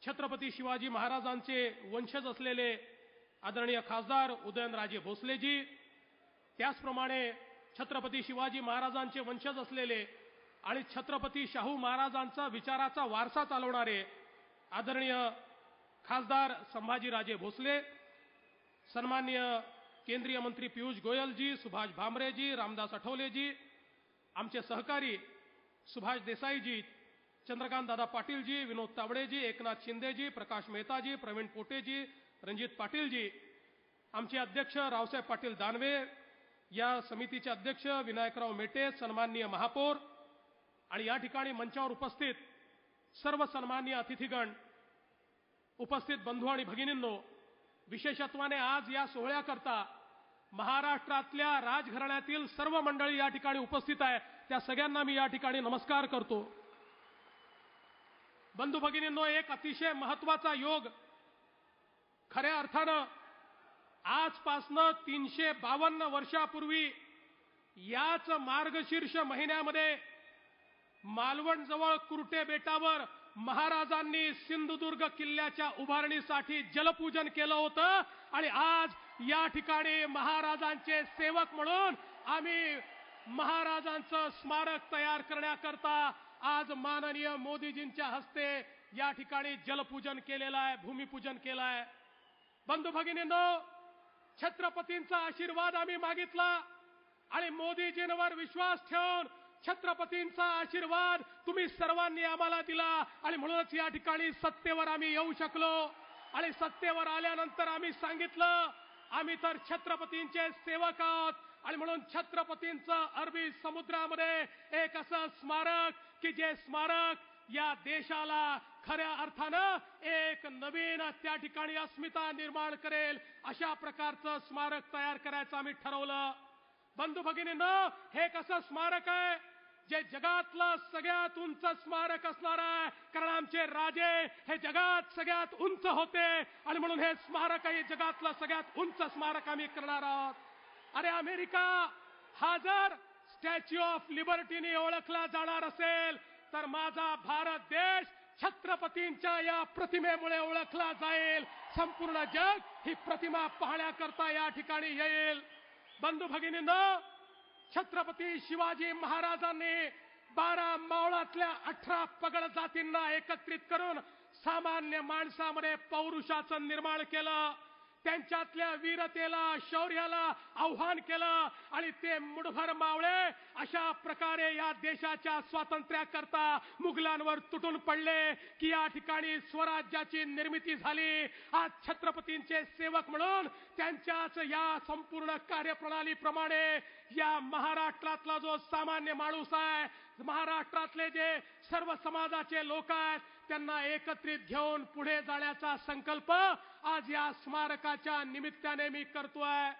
छत्रपती शिवाजी महाराजांचे वंशज असलेले आदरणीय खासदार उदयनराजे भोसलेजी, त्याचप्रमाणे छत्रपती शिवाजी महाराजांचे वंशज असलेले आणि छत्रपती शाहू महाराजांचा विचाराचा वारसा चालवणारे आदरणीय खासदार संभाजीराजे भोसले, सन्माननीय केंद्रीय मंत्री पियुष गोयलजी, सुभाष भामरेजी, रामदास आठवलेजी, आमचे सहकारी सुभाष देसाईजी, चंद्रकांत दादा पाटीलजी, विनोद तावडेजी, एकनाथ शिंदेजी, प्रकाश मेहताजी, प्रवीण पोटेजी, रणजित पाटीलजी, आमचे अध्यक्ष रावसाहेब पाटील दानवे, या समितीचे अध्यक्ष विनायकराव मेटे, सन्माननीय महापौर आणि या ठिकाणी मंचावर उपस्थित सर्व सन्माननीय अतिथीगण, उपस्थित बंधू आणि भगिनींनो, विशेषत्वाने आज या सोहळ्याकरता महाराष्ट्रातल्या राजघराण्यातील सर्व मंडळी या ठिकाणी उपस्थित आहे, त्या सगळ्यांना मी या ठिकाणी नमस्कार करतो. बंधू भगिनींनो, एक अतिशय महत्वाचा योग खऱ्या अर्थानं आजपासनं 352 वर्षापूर्वी याच मार्गशीर्ष महिन्यामध्ये मालवण जवळ कुर्टे बेटावर महाराजांनी सिंधुदुर्ग किल्ल्याच्या उभारणीसाठी जलपूजन केलं होतं. आणि आज या ठिकाणी महाराजांचे सेवक म्हणून आम्ही महाराजांचं स्मारक तयार करण्याकरता आज माननीय मोदीजींच्या हस्ते या ठिकाणी जलपूजन केलेलं आहे, भूमिपूजन केलं आहे. बंधू भगिनींनो, छत्रपतींचा आशीर्वाद आम्ही मागितला आणि मोदीजींवर विश्वास ठेवून छत्रपतींचा आशीर्वाद तुम्ही सर्वांनी आम्हाला दिला आणि म्हणूनच या ठिकाणी सत्तेवर आम्ही येऊ शकलो. आणि सत्तेवर आल्यानंतर आम्ही सांगितलं, आम्ही तर छत्रपतींचे सेवक आहोत आणि म्हणून छत्रपतींचं अरबी समुद्रामध्ये एक असं स्मारक की जे स्मारक या देशाला खऱ्या अर्थानं एक नवीन त्या ठिकाणी अस्मिता निर्माण करेल अशा प्रकारचं स्मारक तयार करायचं आम्ही ठरवलं. बंधू भगिनींनो, हे कसं स्मारक आहे जे जगातलं सगळ्यात उंच स्मारक असणार आहे, कारण आमचे राजे हे जगात सगळ्यात उंच होते आणि म्हणून हे स्मारक आहे जगातलं सगळ्यात उंच स्मारक आम्ही करणार आहोत. अरे अमेरिका हा जर स्टॅच्यू ऑफ लिबर्टीने ओळखला जाणार असेल तर माझा भारत देश छत्रपतींच्या या प्रतिमेमुळे ओळखला जाईल. संपूर्ण जग ही प्रतिमा पाहण्याकरता या ठिकाणी येईल. बंधू भगिनींनो, छत्रपती शिवाजी महाराजांनी 12 मावळातल्या 18 पगड जातींना एकत्रित करून सामान्य माणसामध्ये पौरुषाचं निर्माण केलं. त्यांच्यातल्या वीरतेला, शौर्याला आव्हान केलं आणि ते मुठभर मावळे अशा प्रकारे या देशाच्या स्वातंत्र्याकरता मुघलांवर तुटून पडले की या ठिकाणी स्वराज्याची निर्मिती झाली. आज छत्रपतींचे सेवक म्हणून त्यांच्याच या संपूर्ण कार्यप्रणालीप्रमाणे या महाराष्ट्रातला जो सामान्य माणूस आहे, महाराष्ट्रातले जे सर्व समाजाचे लोक आहेत, त्यांना एकत्रित घेऊन पुढे जाण्याचा संकल्प आज या स्मारकाच्या निमित्ताने मी करतोय.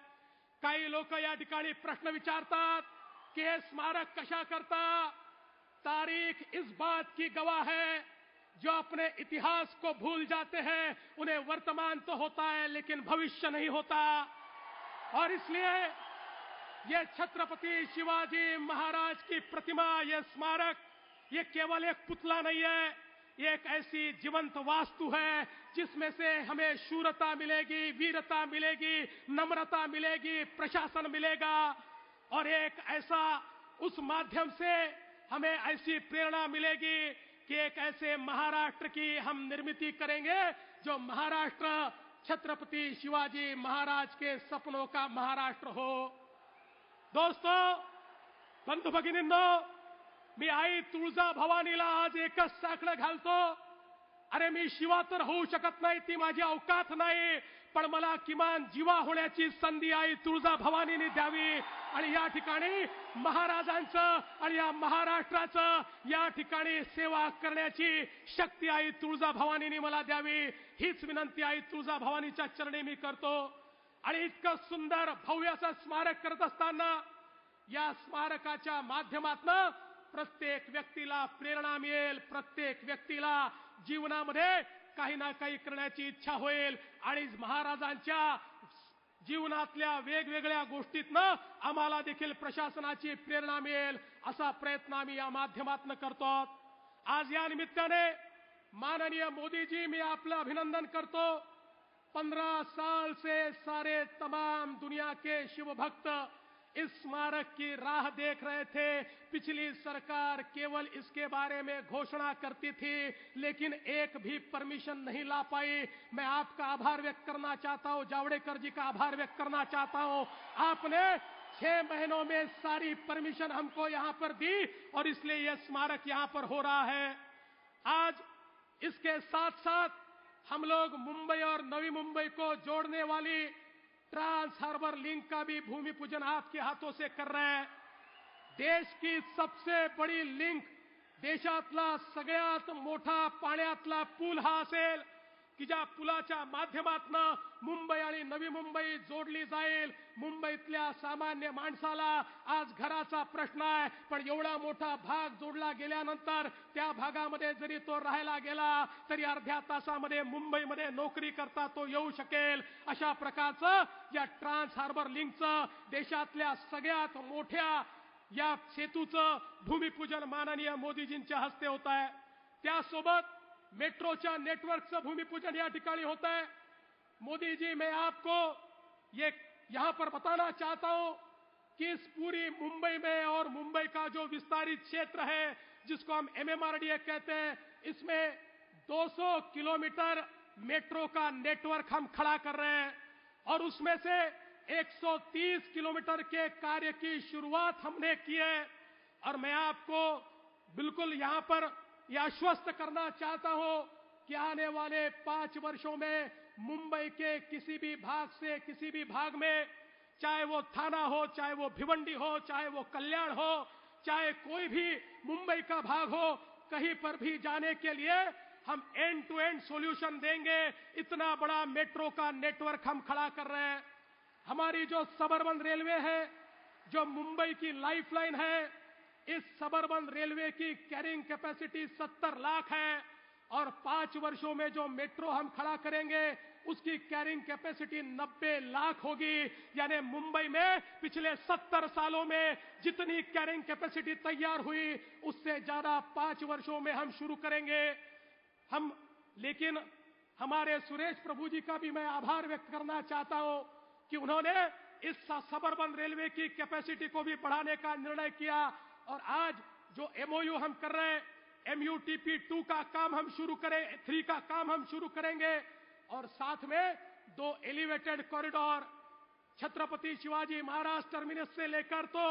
काही लोक या ठिकाणी प्रश्न विचारतात की हे स्मारक कशा करता. तारीख इस बात की गवाह है, जो अपने इतिहास को भूल जाते हैं उन्हें वर्तमान तो होता है लेकिन भविष्य नहीं होता. और इसलिए ये छत्रपति शिवाजी महाराज की प्रतिमा, ये स्मारक, ये केवल एक पुतला नहीं है, ये एक ऐसी जीवंत वास्तु है जिसमें से हमें शूरता मिलेगी, वीरता मिलेगी, नम्रता मिलेगी, प्रशासन मिलेगा और एक ऐसा उस माध्यम से हमें ऐसी प्रेरणा मिलेगी कि एक ऐसे महाराष्ट्र की हम निर्मिती करेंगे जो महाराष्ट्र छत्रपति शिवाजी महाराज के सपनों का महाराष्ट्र हो. दोस्तों, बंधू भगिनींनो, मी आई तुळजा भवानीला आज एकच साकडं घालतो. अरे मी शिवा तर होऊ शकत नाही, ती माझी अवकात नाही, पण मला किमान जीवा होण्याची संधी आई तुळजा भवानीने द्यावी आणि या ठिकाणी महाराजांचं आणि या महाराष्ट्राचं या ठिकाणी सेवा करण्याची शक्ती आई तुळजा भवानीने मला द्यावी. हीच विनंती आई तुळजा भवानीच्या चरणी मी करतो. आणि इतकं सुंदर भव्य असं स्मारक करत असताना या स्मारकाच्या माध्यमातून प्रत्येक व्यक्तीला प्रेरणा मिळेल, प्रत्येक व्यक्तीला जीवनामध्ये काही ना काही करण्याची इच्छा होईल आणि महाराजांच्या जीवनातल्या वेगवेगळ्या गोष्टीतनं आम्हाला देखील प्रशासनाची प्रेरणा मिळेल असा प्रयत्न आम्ही या माध्यमातून करतो. आज या निमित्ताने माननीय मोदी जी, मी आपलं अभिनंदन करतो. 15 साल से सारे तमाम दुनिया के शिव भक्त इस स्मारक की राह देख रहे थे. पिछली सरकार केवल इसके बारे में घोषणा करती थी लेकिन एक भी परमिशन नहीं ला पाई. मैं आपका आभार व्यक्त करना चाहता हूं, जावड़ेकर जी का आभार व्यक्त करना चाहता हूं. आपने 6 महीनों में सारी परमिशन हमको यहां पर दी और इसलिए यह स्मारक यहां पर हो रहा है. आज इसके साथ साथ हम लोग मुंबई और नवी मुंबई को जोड़ने वाली ट्रांस हार्बर लिंक का भी भूमि पूजन आपके हाथों से कर रहे हैं. देश की सबसे बड़ी लिंक, देशातला सगळ्यात मोठा पाण्यातला पूल हा असेल. की ज्या पुलाच्या माध्यमातनं मुंबई आणि नवी मुंबई जोडली जाईल. मुंबईतल्या सामान्य माणसाला आज घराचा प्रश्न आहे, पण एवढा मोठा भाग जोडला गेल्यानंतर त्या भागामध्ये जरी तो राहायला गेला तरी अर्ध्या तासामध्ये मुंबईमध्ये नोकरी करता तो येऊ शकेल. अशा प्रकारचं या ट्रान्स हार्बर लिंकचं देशातल्या सगळ्यात मोठ्या या सेतूचं भूमिपूजन माननीय मोदीजींच्या हस्ते होत आहे. त्यासोबत मेट्रोच्या नेटवर्कचं भूमिपूजन या ठिकाणी होता है. मोदी जी, मैं आपको ये यहां पर बताना चाहता हूं कि इस पूरी मुंबई में और मुंबई का जो विस्तारित क्षेत्र है जिसको हम MMRDA कहते हैं, इसमें 200 किलोमीटर मेट्रो का नेटवर्क हम खड़ा कर रहे हैं और उसमें से 130 किलोमीटर के कार्य की शुरुआत हमने की है. और मैं आपको बिल्कुल यहां पर यह आश्वस्त करना चाहता हूं कि आने वाले 5 वर्षों में मुंबई के किसी भी भाग से किसी भी भाग में, चाहे वो थाना हो, चाहे वो भिवंडी हो, चाहे वो कल्याण हो, चाहे कोई भी मुंबई का भाग हो, कहीं पर भी जाने के लिए हम एंड टू एंड सॉल्यूशन देंगे. इतना बड़ा मेट्रो का नेटवर्क हम खड़ा कर रहे हैं. हमारी जो सबअर्बन रेलवे है, जो मुंबई की लाइफलाइन है, इस सबअर्बन रेलवे की कैरिंग कैपेसिटी 70 लाख है और 5 वर्षों में जो मेट्रो हम खड़ा करेंगे उसकी कैरिंग कैपेसिटी 90 लाख होगी. यानी मुंबई में पिछले 70 सालों में जितनी कैरिंग कैपेसिटी तैयार हुई उससे ज्यादा 5 वर्षों में हम शुरू करेंगे. लेकिन हमारे सुरेश प्रभु जी का भी मैं आभार व्यक्त करना चाहता हूं कि उन्होंने इस सबअर्बन रेलवे की कैपेसिटी को भी बढ़ाने का निर्णय किया. और आज जो MOU हम कर रहे हैं, MUTP 2 का काम हम शुरू करें, 3 का काम हम शुरू करेंगे और साथ में 2 elevated corridor Chhatrapati Shivaji Maharaj terminus से लेकर तो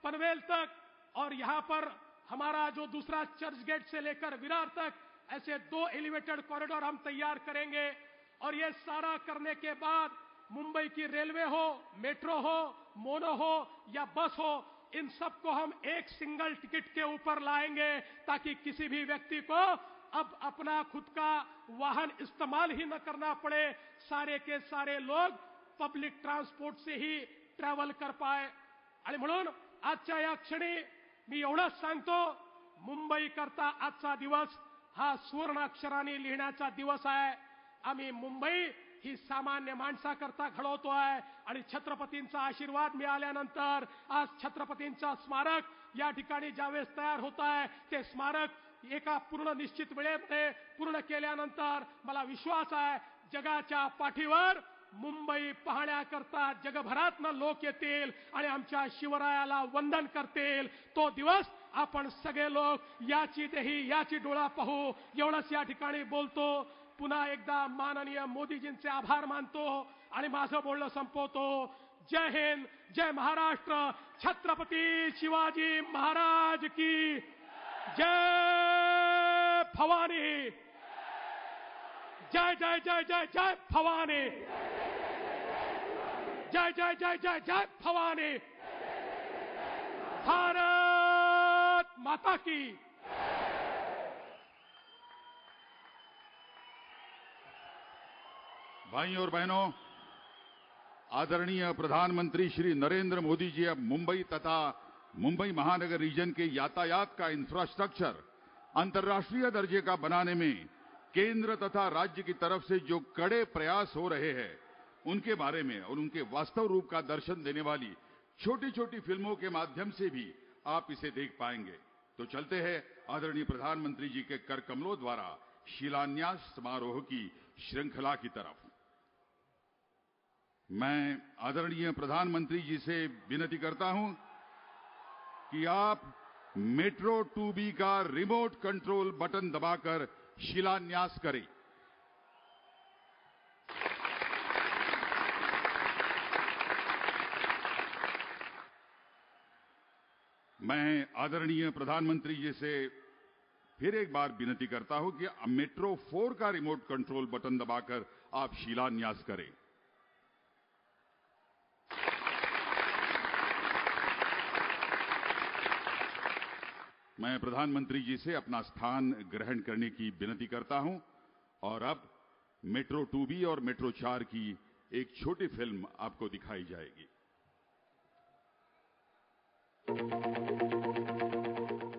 पनवेल तक और यहां पर हमारा जो दूसरा चर्च गेट से लेकर विरार तक, ऐसे 2 एलिवेटेड कॉरिडोर हम तैयार करेंगे. और ये सारा करने के बाद मुंबई की रेलवे हो, मेट्रो हो, मोनो हो या बस हो, इन सबको हम एक सिंगल टिकट के ऊपर लाएंगे ताकि किसी भी व्यक्ति को अब अपना खुद का वाहन इस्तेमाल ही न करना पड़े. सारे के सारे लोग पब्लिक ट्रान्सपोर्ट से ही ट्रॅव्हल कर पाए. आणि म्हणून आजच्या या क्षणी मी एवढंच सांगतो, मुंबई करता आजचा दिवस हा सुवर्णाक्षराने लिहिण्याचा दिवस आहे. आम्ही मुंबई ही सामान्य माणसाकरता घडवतो आहे आणि छत्रपतींचा आशीर्वाद मिळाल्यानंतर आज छत्रपतींचा स्मारक या ठिकाणी ज्यावेळेस तयार होत आहे, ते स्मारक एका पूर्ण निश्चित वेळेमध्ये पूर्ण केल्यानंतर मला विश्वास आहे जगाच्या पाठीवर मुंबई पाहण्याकरता जगभरातनं लोक येतील आणि आमच्या शिवरायाला वंदन करतील. तो दिवस आपण सगळे लोक याची देही याची डोळा पाहू. एवढंच या ठिकाणी बोलतो. पुन्हा एकदा माननीय मोदीजींचे आभार मानतो आणि माझं बोलणं संपवतो. जय हिंद, जय महाराष्ट्र, छत्रपती शिवाजी महाराज की जय भवानी. जय जय जय जय जय भवानी. जय जय जय जय जय भवानी. भारत माता की. भाइयों और बहनों, आदरणीय प्रधानमंत्री श्री नरेंद्र मोदी जी अब मुंबई तथा मुंबई महानगर रीजन के यातायात का इंफ्रास्ट्रक्चर अंतर्राष्ट्रीय दर्जे का बनाने में केंद्र तथा राज्य की तरफ से जो कड़े प्रयास हो रहे हैं उनके बारे में और उनके वास्तव रूप का दर्शन देने वाली छोटी छोटी फिल्मों के माध्यम से भी आप इसे देख पाएंगे. तो चलते हैं आदरणीय प्रधानमंत्री जी के कर कमलों द्वारा शिलान्यास समारोह की श्रृंखला की तरफ. मैं आदरणीय प्रधानमंत्री जी से विनती करता हूं कि आप मेट्रो 2B का रिमोट कंट्रोल बटन दबाकर शिलान्यास करें. मैं आदरणीय प्रधानमंत्री जी से फिर एक बार विनती करता हूं कि मेट्रो 4 का रिमोट कंट्रोल बटन दबाकर आप शिलान्यास करें. मैं प्रधानमंत्री जी से अपना स्थान ग्रहण करने की विनती करता हूं और अब मेट्रो 2B और मेट्रो 4 की एक छोटी फिल्म आपको दिखाई जाएगी।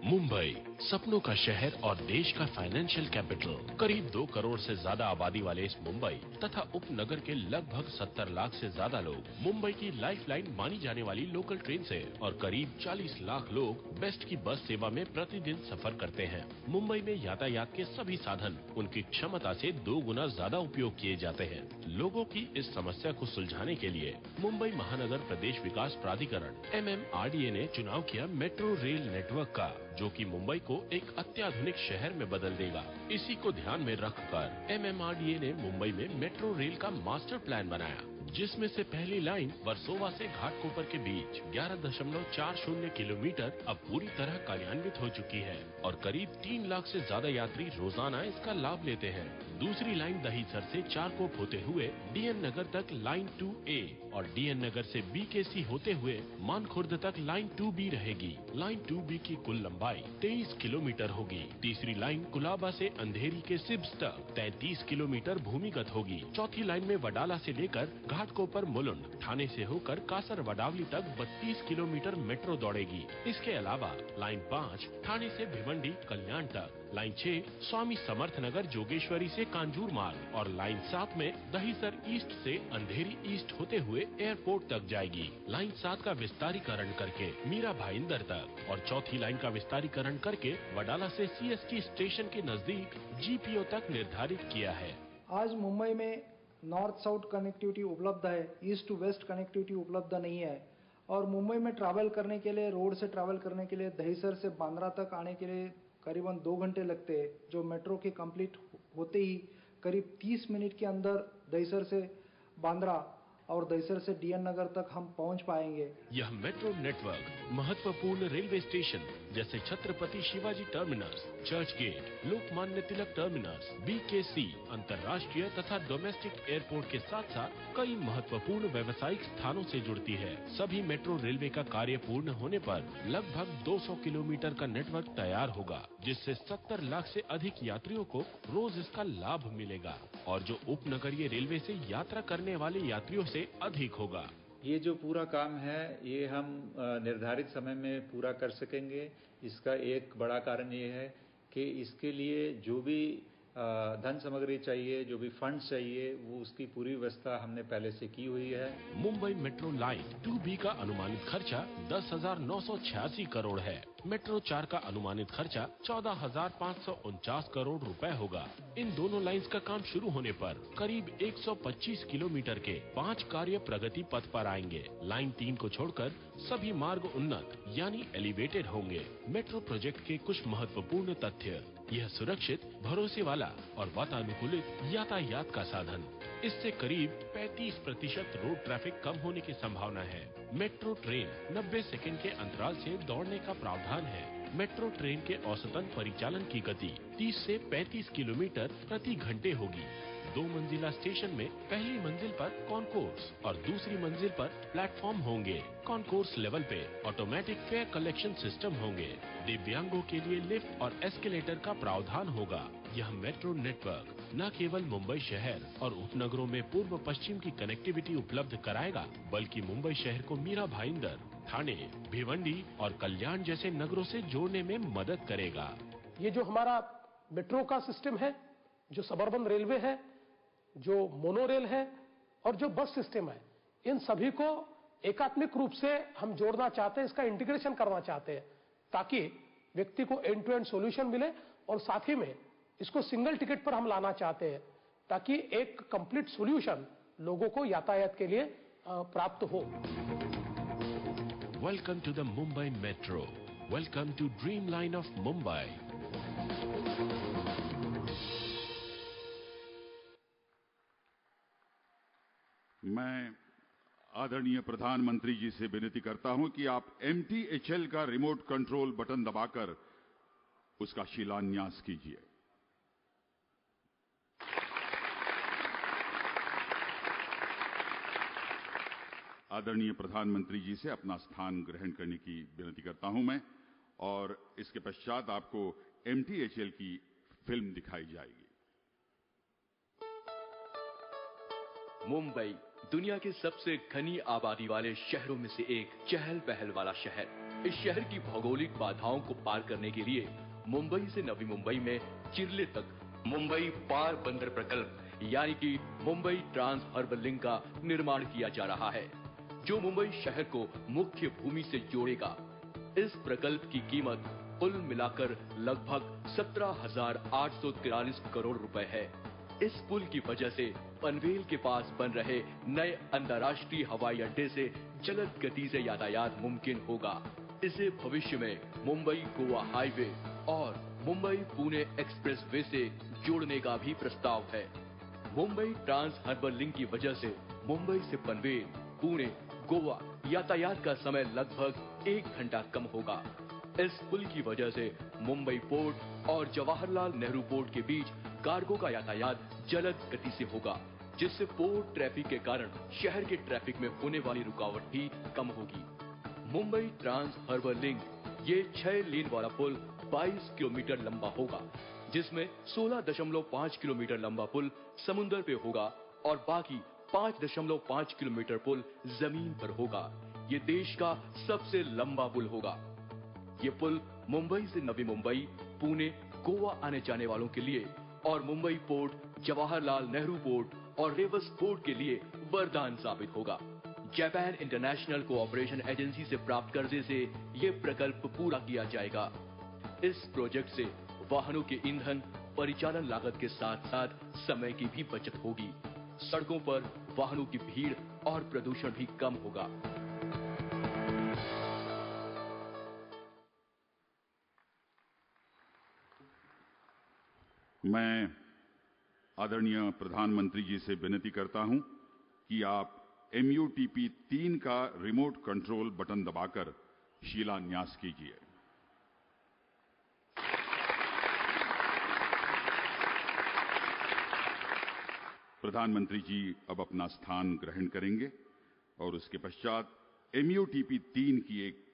मुंबई, सपनों का शहर और देश का फाइनेंशियल कैपिटल। करीब 2 करोड़ से ज्यादा आबादी वाले इस मुंबई तथा उपनगर के लगभग 70 लाख से ज्यादा लोग मुंबई की लाइफलाइन मानी जाने वाली लोकल ट्रेन से और करीब 40 लाख लोग बेस्ट की बस सेवा में प्रतिदिन सफर करते हैं। मुंबई में यातायात के सभी साधन उनकी क्षमता से 2 गुना ज्यादा उपयोग किए जाते हैं। लोगों की इस समस्या को सुलझाने के लिए मुंबई महानगर प्रदेश विकास प्राधिकरण MMRDA ने चुनाव किया मेट्रो रेल नेटवर्क का, जो कि मुंबई को एक अत्याधुनिक शहर में बदल देगा। इसी को ध्यान में रखकर MMRDA ने मुंबई में मेट्रो रेल का मास्टर प्लान बनाया, जिसमें से पहली लाइन वर्सोवा से घाटकोपर के बीच 11.40 किलोमीटर अब पूरी तरह कार्यान्वित हो चुकी है और करीब 3 लाख से ज्यादा यात्री रोजाना इसका लाभ लेते हैं। दूसरी लाइन दहीसर से चारकोप होते हुए DN नगर तक लाइन 2A और DN नगर से BKC होते हुए मानखुर्द तक लाइन 2B रहेगी। लाइन 2B की कुल लंबाई 23 किलोमीटर होगी। तीसरी लाइन कुलाबा से अंधेरी के सिब्स तक 33 किलोमीटर भूमिगत होगी। चौथी लाइन में वडाला से लेकर घाटकोपर मुलुंड, ठाणे से होकर कासर वडावली तक 32 किलोमीटर मेट्रो दौड़ेगी। इसके अलावा लाइन 5 ठाणे से भिवंडी कल्याण तक, लाइन 6 स्वामी समर्थ नगर जोगेश्वरी से कांजूर मार्ग और लाइन 7 में दहीसर ईस्ट से अंधेरी ईस्ट होते हुए एयरपोर्ट तक जाएगी। लाइन 7 का विस्तारीकरण करके मीरा भाईंदर तक और चौथी लाइन का विस्तारीकरण करके वडाला से CST स्टेशन के नजदीक GPO तक निर्धारित किया है। आज मुंबई में नॉर्थ साउथ कनेक्टिविटी उपलब्ध है, ईस्ट टू वेस्ट कनेक्टिविटी उपलब्ध नहीं है और मुंबई में ट्रैवल करने के लिए, रोड से ट्रैवल करने के लिए दहीसर से बांद्रा तक आने के लिए करीबन 2 घंटे लगते हैं, जो मेट्रो के कंप्लीट होते ही करीब 30 मिनट के अंदर दहीसर से बांद्रा और दहीसर से DN नगर तक हम पहुंच पाएंगे। यह मेट्रो नेटवर्क महत्वपूर्ण रेलवे स्टेशन जैसे Chhatrapati Shivaji terminus, Churchgate, Lokmanya Tilak terminus, BKC, अंतर्राष्ट्रीय तथा डोमेस्टिक एयरपोर्ट के साथ साथ कई महत्वपूर्ण व्यावसायिक स्थानों से जुड़ती है। सभी मेट्रो रेलवे का कार्य पूर्ण होने पर लगभग 200 किलोमीटर का नेटवर्क तैयार होगा, जिससे 70 लाख से अधिक यात्रियों को रोज इसका लाभ मिलेगा और जो उपनगरीय रेलवे से यात्रा करने वाले यात्रियों से अधिक होगा। ये जो पूरा काम है ये हम निर्धारित समय में पूरा कर सकेंगे। इसका एक बड़ा कारण ये है कि इसके लिए जो भी धन सामग्री चाहिए, जो भी फंड चाहिए, वो उसकी पूरी व्यवस्था हमने पहले से की हुई है। मुंबई मेट्रो लाइन 2B का अनुमानित खर्चा 10,986 करोड़ है। मेट्रो 4 का अनुमानित खर्चा 14,549 करोड़ रुपए होगा। इन दोनों लाइंस का काम शुरू होने पर करीब 125 किलोमीटर के 5 कार्य प्रगति पथ पर आएंगे। लाइन 3 को छोड़कर सभी मार्ग उन्नत यानी एलिवेटेड होंगे। मेट्रो प्रोजेक्ट के कुछ महत्वपूर्ण तथ्य: यह सुरक्षित, भरोसे वाला और वातानुकूलित यातायात का साधन। इससे करीब 35% रोड ट्रैफिक कम होने की संभावना है। मेट्रो ट्रेन 90 सेकंड के अंतराल से दौड़ने का प्रावधान है। मेट्रो ट्रेन के औसतन परिचालन की गति 30 से 35 किलोमीटर प्रति घंटे होगी। 2 मंजिला स्टेशन में पहली मंजिल पर कॉन्कोर्स और दूसरी मंजिल पर प्लेटफॉर्म होंगे। कॉन्कोर्स लेवल पे ऑटोमेटिक फेयर कलेक्शन सिस्टम होंगे। दिव्यांगों के लिए लिफ्ट और एस्केलेटर का प्रावधान होगा। यह मेट्रो नेटवर्क न केवल मुंबई शहर और उपनगरों में पूर्व पश्चिम की कनेक्टिविटी उपलब्ध कराएगा, बल्कि मुंबई शहर को मीरा भाईंदर, ठाणे, भिवंडी और कल्याण जैसे नगरों से जोड़ने में मदद करेगा। ये जो हमारा मेट्रो का सिस्टम है, जो सबर्बन रेलवे है, जो मोनोरेल है और जो बस सिस्टम है, इन सभी को एकात्मिक रूप से हम जोड़ना चाहते हैं, इसका इंटीग्रेशन करना चाहते हैं, ताकि व्यक्ति को एंड टू एंड सॉल्यूशन मिले और साथ ही में इसको सिंगल टिकट पर हम लाना चाहते हैं, ताकि एक कंप्लीट सॉल्यूशन लोगों को यातायात के लिए प्राप्त हो। Welcome to the Mumbai metro. Welcome to dream line of Mumbai. मैं आदरणीय प्रधानमंत्री जी से विनती करता हूं कि आप MTHL का रिमोट कंट्रोल बटन दबाकर उसका शिलान्यास कीजिए। आदरणीय प्रधानमंत्री जी से अपना स्थान ग्रहण करने की विनती करता हूं मैं, और इसके पश्चात आपको MTHL की फिल्म दिखाई जाएगी। मुंबई दुनिया के सबसे घनी आबादी वाले शहरों में से एक, चहल पहल वाला शहर। इस शहर की भौगोलिक बाधाओं को पार करने के लिए मुंबई से नवी मुंबई में चिरले तक मुंबई पार बंदर प्रकल्प यानी कि मुंबई ट्रांस हार्बर लिंक का निर्माण किया जा रहा है, जो मुंबई शहर को मुख्य भूमि से जोड़ेगा। इस प्रकल्प की कीमत कुल मिलाकर लगभग 17,843 करोड़ रुपए है। इस पुल की वजह से पनवेल के पास बन रहे नए अंतर्राष्ट्रीय हवाई अड्डे से जलद गति से यातायात मुमकिन होगा। इसे भविष्य में मुंबई गोवा हाईवे और मुंबई पुणे एक्सप्रेस वे से जोड़ने का भी प्रस्ताव है। मुंबई ट्रांस हार्बर लिंक की वजह से मुंबई से पनवेल, पुणे, गोवा यातायात का समय लगभग 1 घंटा कम होगा। इस पुल की वजह से मुंबई पोर्ट और जवाहरलाल नेहरू पोर्ट के बीच कार्गो का यातायात जलद गति से होगा, जिससे पोर्ट ट्रैफिक के कारण शहर के ट्रैफिक में होने वाली रुकावट भी कम होगी। मुंबई ट्रांस हार्बर लिंक ये 6 लेन वाला पुल 22 किलोमीटर लंबा होगा, जिसमें 16.5 किलोमीटर लंबा पुल समुद्र पे होगा और बाकी 5.5 किलोमीटर पुल जमीन पर होगा। ये देश का सबसे लंबा पुल होगा। ये पुल मुंबई से नवी मुंबई, पुणे, गोवा आने जाने वालों के लिए और मुंबई पोर्ट, जवाहरलाल नेहरू पोर्ट और रेवस पोर्ट के लिए वरदान साबित होगा। जापान इंटरनेशनल कोऑपरेशन एजेंसी से प्राप्त कर्जे से ये प्रकल्प पूरा किया जाएगा। इस प्रोजेक्ट से वाहनों के ईंधन, परिचालन लागत के साथ साथ समय की भी बचत होगी। सड़कों पर वाहनों की भीड़ और प्रदूषण भी कम होगा। मैं आदरणीय प्रधानमंत्री जी से विनती करता हूं कि आप MUTP 3 का रिमोट कंट्रोल बटन दबाकर शिलान्यास कीजिए। प्रधानमंत्री जी अब अपना स्थान ग्रहण करेंगे और उसके पश्चात MUTP 3 की एक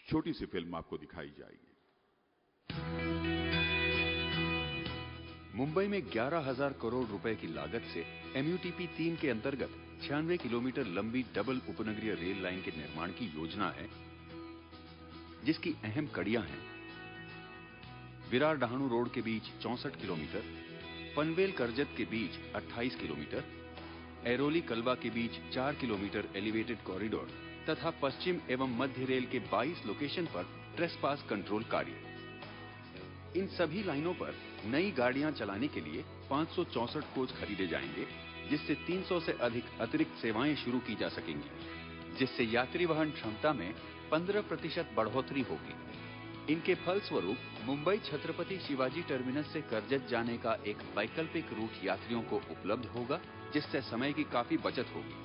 छोटी सी फिल्म आपको दिखाई जाएगी। मुंबई में 11,000 करोड़ रुपए की लागत से MUTP 3 के अंतर्गत 96 किलोमीटर लंबी डबल उपनगरीय रेल लाइन के निर्माण की योजना है, जिसकी अहम कड़ियां हैं विरार डहाणू रोड के बीच 64 किलोमीटर, पनवेल करजत के बीच 28 किलोमीटर, ऐरोली कलवा के बीच 4 किलोमीटर एलिवेटेड कॉरिडोर तथा पश्चिम एवं मध्य रेल के 22 लोकेशन पर ट्रेसपास कंट्रोल कार्य। इन सभी लाइनों पर नई गाड़ियां चलाने के लिए 564 कोच खरीदे जाएंगे, जिससे 300 से अधिक अतिरिक्त सेवाएं शुरू की जा सकेंगी, जिससे यात्री वहन क्षमता में 15% बढ़ोतरी होगी। इनके फलस्वरूप मुंबई छत्रपति शिवाजी टर्मिनस से करजत जाने का एक वैकल्पिक रूट यात्रियों को उपलब्ध होगा, जिससे समय की काफी बचत होगी।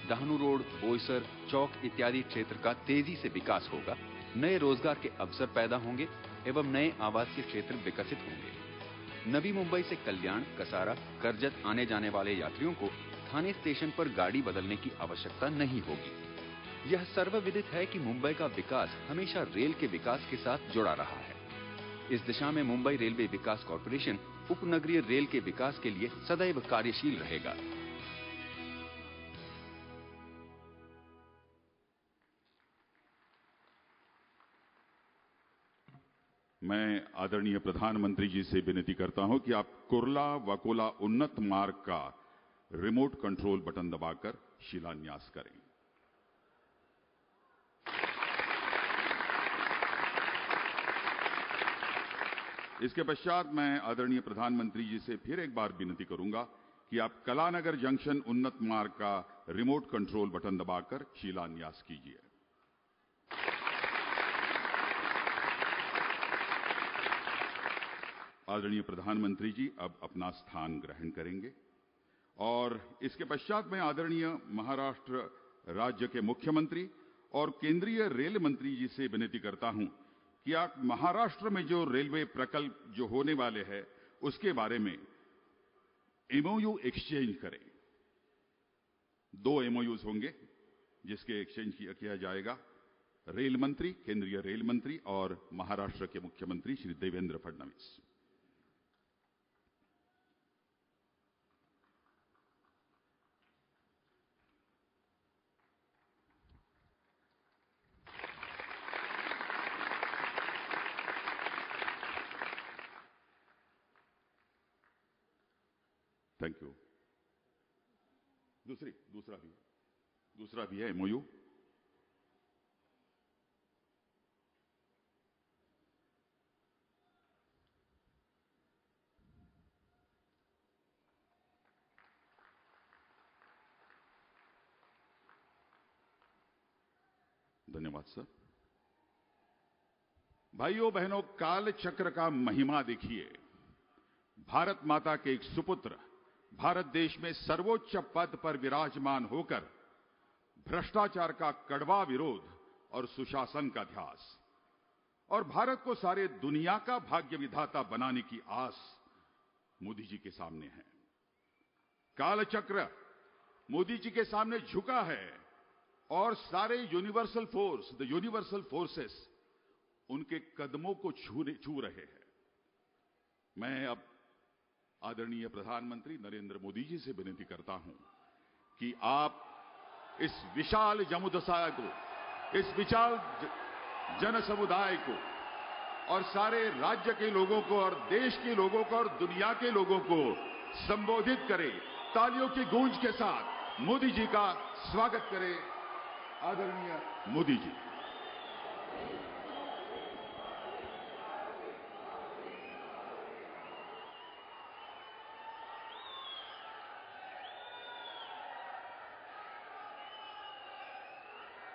डहाणू रोड, बोईसर, चौक इत्यादि क्षेत्र का तेजी से विकास होगा, नए रोजगार के अवसर पैदा होंगे एवं नए आवासीय क्षेत्र विकसित होंगे। नवी मुंबई से कल्याण, कसारा, करजत आने जाने वाले यात्रियों को थाने स्टेशन पर गाड़ी बदलने की आवश्यकता नहीं होगी। यह सर्वविदित है कि मुंबई का विकास हमेशा रेल के विकास के साथ जुड़ा रहा है। इस दिशा में मुंबई रेलवे विकास कॉर्पोरेशन उपनगरीय रेल के विकास के लिए सदैव कार्यशील रहेगा। मैं आदरणीय प्रधानमंत्री जी से विनती करता हूं कि आप कुर्ला वकोला उन्नत मार्ग का रिमोट कंट्रोल बटन दबाकर शिलान्यास करें। इसके पश्चात मैं आदरणीय प्रधानमंत्री जी से फिर एक बार विनती करूंगा कि आप कलानगर जंक्शन उन्नत मार्ग का रिमोट कंट्रोल बटन दबाकर शिलान्यास कीजिए। आदरणीय प्रधानमंत्री जी अब अपना स्थान ग्रहण करेंगे और इसके पश्चात मैं आदरणीय महाराष्ट्र राज्य के मुख्यमंत्री और केंद्रीय रेल मंत्री जी से विनती करता हूं कि आप महाराष्ट्र में जो रेलवे प्रकल्प जो होने वाले हैं उसके बारे में MOU एक्सचेंज करें। 2 MOUs होंगे जिसके एक्सचेंज किया जाएगा। रेल मंत्री, केंद्रीय रेल मंत्री और महाराष्ट्र के मुख्यमंत्री श्री देवेंद्र फडणवीस। Thank you. दूसरा भी है एमओयू। धन्यवाद सर। भाइयों बहनों, काल चक्र का महिमा देखिए। भारत माता के एक सुपुत्र भारत देश में सर्वोच्च पद पर विराजमान होकर भ्रष्टाचार का कड़वा विरोध और सुशासन का ध्यास और भारत को सारे दुनिया का भाग्य विधाता बनाने की आस मोदी जी के सामने है। कालचक्र मोदी जी के सामने झुका है और सारे यूनिवर्सल फोर्सेस उनके कदमों को छू रहे हैं। मैं अब आदरणीय प्रधानमंत्री नरेंद्र मोदी जी से विनती करता हूं कि आप इस विशाल समुदाय को, इस विशाल जन समुदाय को और सारे राज्य के लोगों को और देश के लोगों को और दुनिया के लोगों को संबोधित करें। तालियों की गूंज के साथ मोदी जी का स्वागत करें। आदरणीय मोदी जी।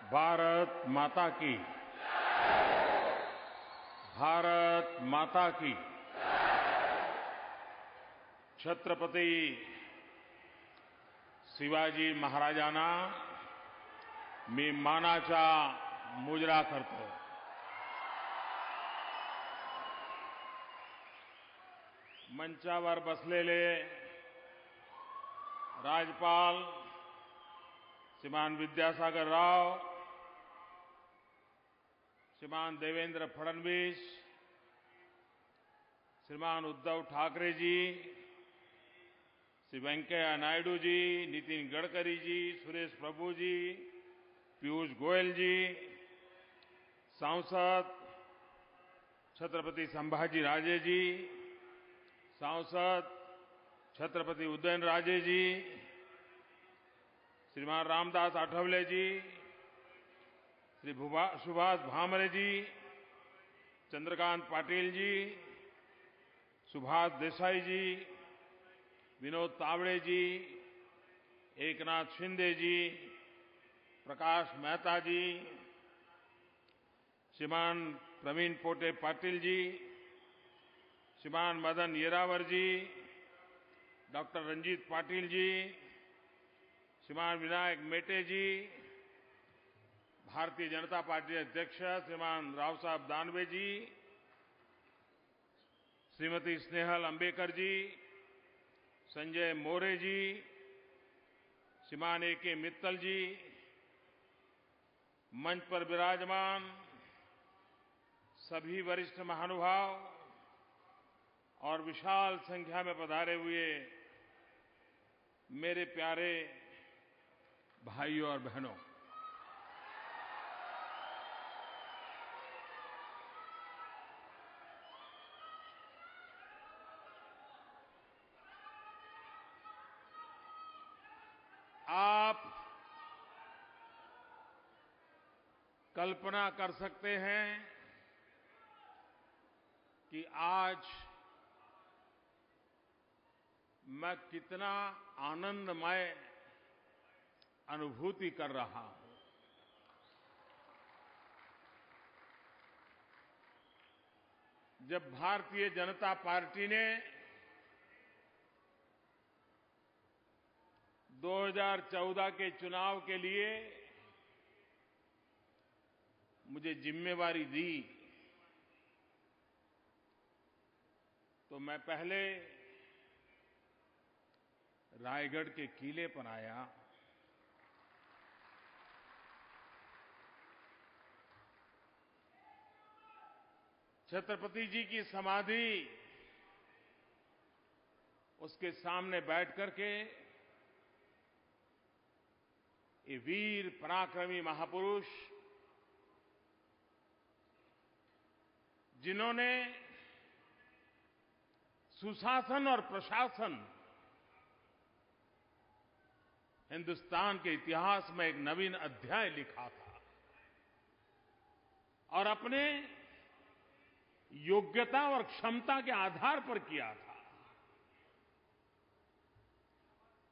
भारत माता की, भारत माता की। छत्रपति शिवाजी महाराजांना मी मानाचा मुजरा करतो। मंचावर बसलेले राज्यपाल श्रीमान विद्यासागर राव, श्रीमान देवेंद्र फडणवीस, श्रीमान उद्धव ठाकरे जी, श्री वेंकैया नायडू जी, नितिन गडकरी जी, सुरेश प्रभु जी, पीयूष गोयल जी, सांसद छत्रपति संभाजी राजे जी, सांसद छत्रपति उदयन राजे जी, श्रीमान रामदास आठवले जी, श्री सुभाष भामरे जी, चंद्रकांत पाटिल जी, सुभाष देसाई जी, विनोद तावड़े जी, एकनाथ शिंदे जी, प्रकाश मेहता जी, श्रीमान प्रवीण पोटे पाटिल जी, श्रीमान मदन येरावर जी, डॉक्टर रंजीत पाटिल जी, श्रीमान विनायक मेटे जी, भारतीय जनता पार्टी अध्यक्ष श्रीमान राव साहब दानवे जी, श्रीमती स्नेहल अंबेकर जी, संजय मोरे जी, श्रीमान ए.के. मित्तल जी, मंच पर विराजमान सभी वरिष्ठ महानुभाव और विशाल संख्या में पधारे हुए मेरे प्यारे भाइयों और बहनों, आप कल्पना कर सकते हैं कि आज मैं कितना आनंदमय अनुभूति कर रहा हूं। जब भारतीय जनता पार्टी ने 2014 के चुनाव के लिए मुझे जिम्मेवारी दी, तो मैं पहले रायगढ़ के किले पर आया। छत्रपति जी की समाधि, उसके सामने बैठ करके ये वीर पराक्रमी महापुरुष जिन्होंने सुशासन और प्रशासन हिंदुस्तान के इतिहास में एक नवीन अध्याय लिखा था और अपने योग्यता और क्षमता के आधार पर किया था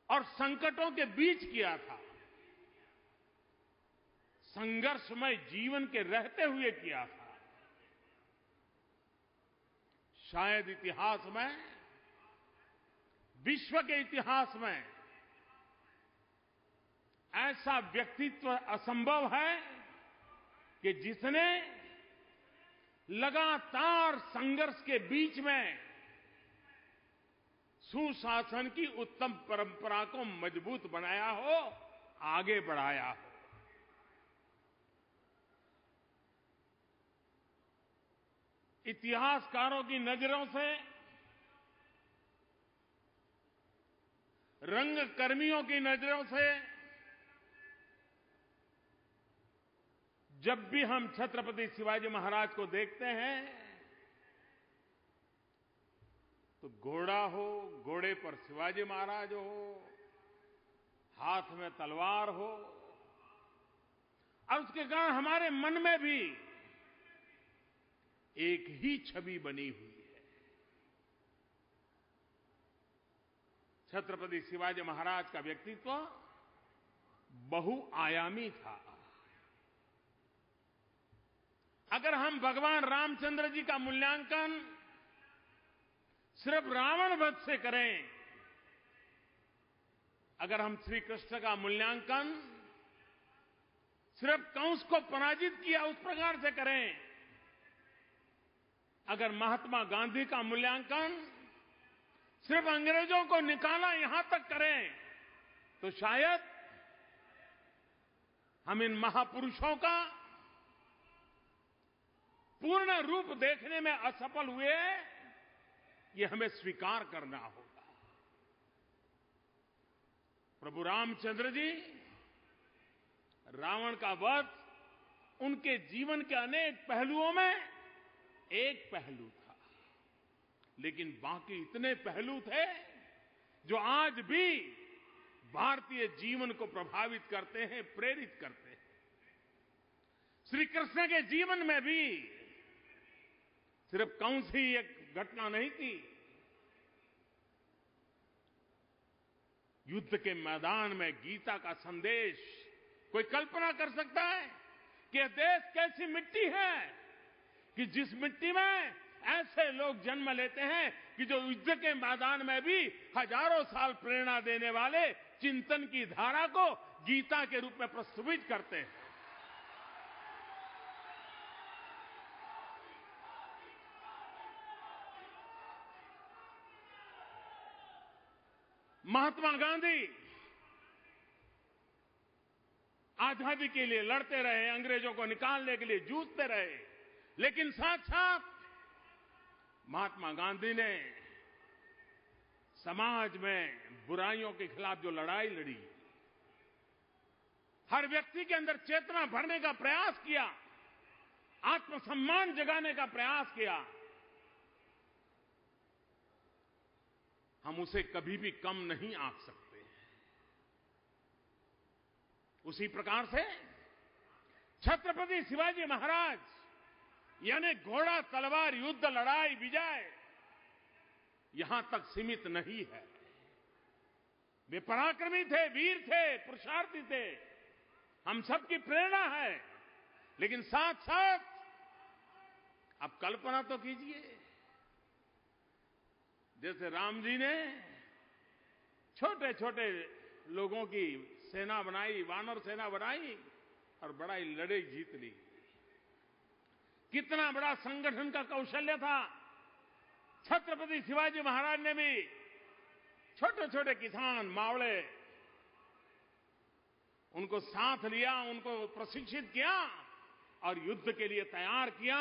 और संकटों के बीच किया था, संघर्षमय जीवन के रहते हुए किया था। शायद इतिहास में, विश्व के इतिहास में ऐसा व्यक्तित्व असंभव है कि जिसने लगातार संघर्ष के बीच में सुशासन की उत्तम परंपरा को मजबूत बनाया हो, आगे बढ़ाया हो। इतिहासकारों की नजरों से, रंगकर्मियों की नजरों से जब भी हम छत्रपति शिवाजी महाराज को देखते हैं तो घोड़ा हो, घोड़े पर शिवाजी महाराज हो, हाथ में तलवार हो, और उसके कारण हमारे मन में भी एक ही छवि बनी हुई है। छत्रपति शिवाजी महाराज का व्यक्तित्व बहुआयामी था। अगर हम भगवान रामचंद्र जी का मूल्यांकन सिर्फ रावण वध से करें, अगर हम श्री कृष्ण का मूल्यांकन सिर्फ कंस को पराजित किया उस प्रकार से करें, अगर महात्मा गांधी का मूल्यांकन सिर्फ अंग्रेजों को निकाला यहां तक करें, तो शायद हम इन महापुरुषों का पूर्ण रूप देखने में असफल हुए, ये हमें स्वीकार करना होगा। प्रभु रामचंद्र जी, रावण का वध उनके जीवन के अनेक पहलुओं में एक पहलू था, लेकिन बाकी इतने पहलू थे जो आज भी भारतीय जीवन को प्रभावित करते हैं, प्रेरित करते हैं। श्री कृष्ण के जीवन में भी सिर्फ कंस ही एक घटना नहीं थी। युद्ध के मैदान में गीता का संदेश, कोई कल्पना कर सकता है कि यह देश कैसी मिट्टी है कि जिस मिट्टी में ऐसे लोग जन्म लेते हैं कि जो युद्ध के मैदान में भी हजारों साल प्रेरणा देने वाले चिंतन की धारा को गीता के रूप में प्रस्तुत करते हैं। महात्मा गांधी आजादी के लिए लड़ते रहे, अंग्रेजों को निकालने के लिए जूझते रहे, लेकिन साथ साथ महात्मा गांधी ने समाज में बुराइयों के खिलाफ जो लड़ाई लड़ी, हर व्यक्ति के अंदर चेतना भरने का प्रयास किया, आत्मसम्मान जगाने का प्रयास किया, हम उसे कभी भी कम नहीं आंक सकते। उसी प्रकार से छत्रपति शिवाजी महाराज यानी घोड़ा, तलवार, युद्ध, लड़ाई, विजय यहां तक सीमित नहीं है। वे पराक्रमी थे, वीर थे, पुरुषार्थी थे, हम सबकी प्रेरणा है। लेकिन साथ साथ आप कल्पना तो कीजिए, जैसे राम जी ने छोटे छोटे लोगों की सेना बनाई, वानर सेना बनाई और बड़ा ही लड़ाई जीत ली। कितना बड़ा संगठन का कौशल्य था। छत्रपति शिवाजी महाराज ने भी छोटे छोटे किसान, मावड़े, उनको साथ लिया, उनको प्रशिक्षित किया और युद्ध के लिए तैयार किया।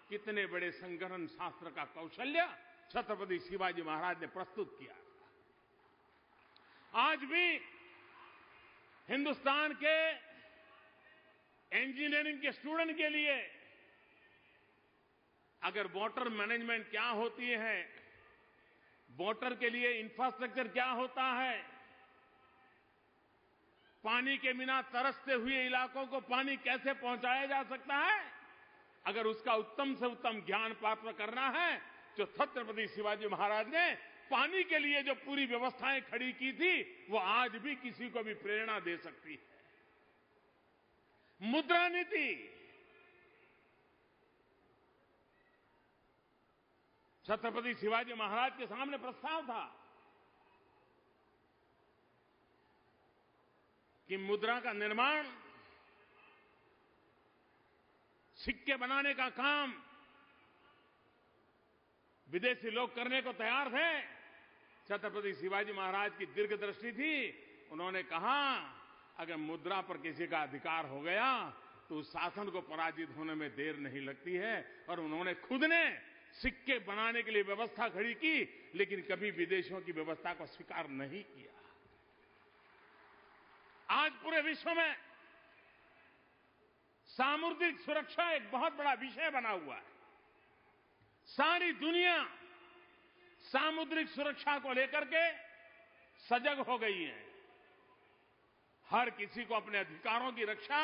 कितने बड़े संगठन शास्त्र का कौशल्य छत्रपति शिवाजी महाराज ने प्रस्तुत किया। आज भी हिंदुस्तान के इंजीनियरिंग के स्टूडेंट के लिए अगर वाटर मैनेजमेंट क्या होती है, वाटर के लिए इंफ्रास्ट्रक्चर क्या होता है, पानी के बिना तरसते हुए इलाकों को पानी कैसे पहुंचाया जा सकता है, अगर उसका उत्तम से उत्तम ज्ञान प्राप्त करना है तो छत्रपति शिवाजी महाराज ने पानी के लिए जो पूरी व्यवस्थाएं खड़ी की थी वो आज भी किसी को भी प्रेरणा दे सकती है। मुद्रा नीति, छत्रपति शिवाजी महाराज के सामने प्रस्ताव था कि मुद्रा का निर्माण, सिक्के बनाने का काम विदेशी लोग करने को तैयार थे। छत्रपति शिवाजी महाराज की दीर्घदृष्टि थी। उन्होंने कहा अगर मुद्रा पर किसी का अधिकार हो गया तो उस शासन को पराजित होने में देर नहीं लगती है। और उन्होंने खुद ने सिक्के बनाने के लिए व्यवस्था खड़ी की, लेकिन कभी विदेशियों की व्यवस्था को स्वीकार नहीं किया। आज पूरे विश्व में सामुद्रिक सुरक्षा एक बहुत बड़ा विषय बना हुआ है। सारी दुनिया सामुद्रिक सुरक्षा को लेकर के सजग हो गई है। हर किसी को अपने अधिकारों की रक्षा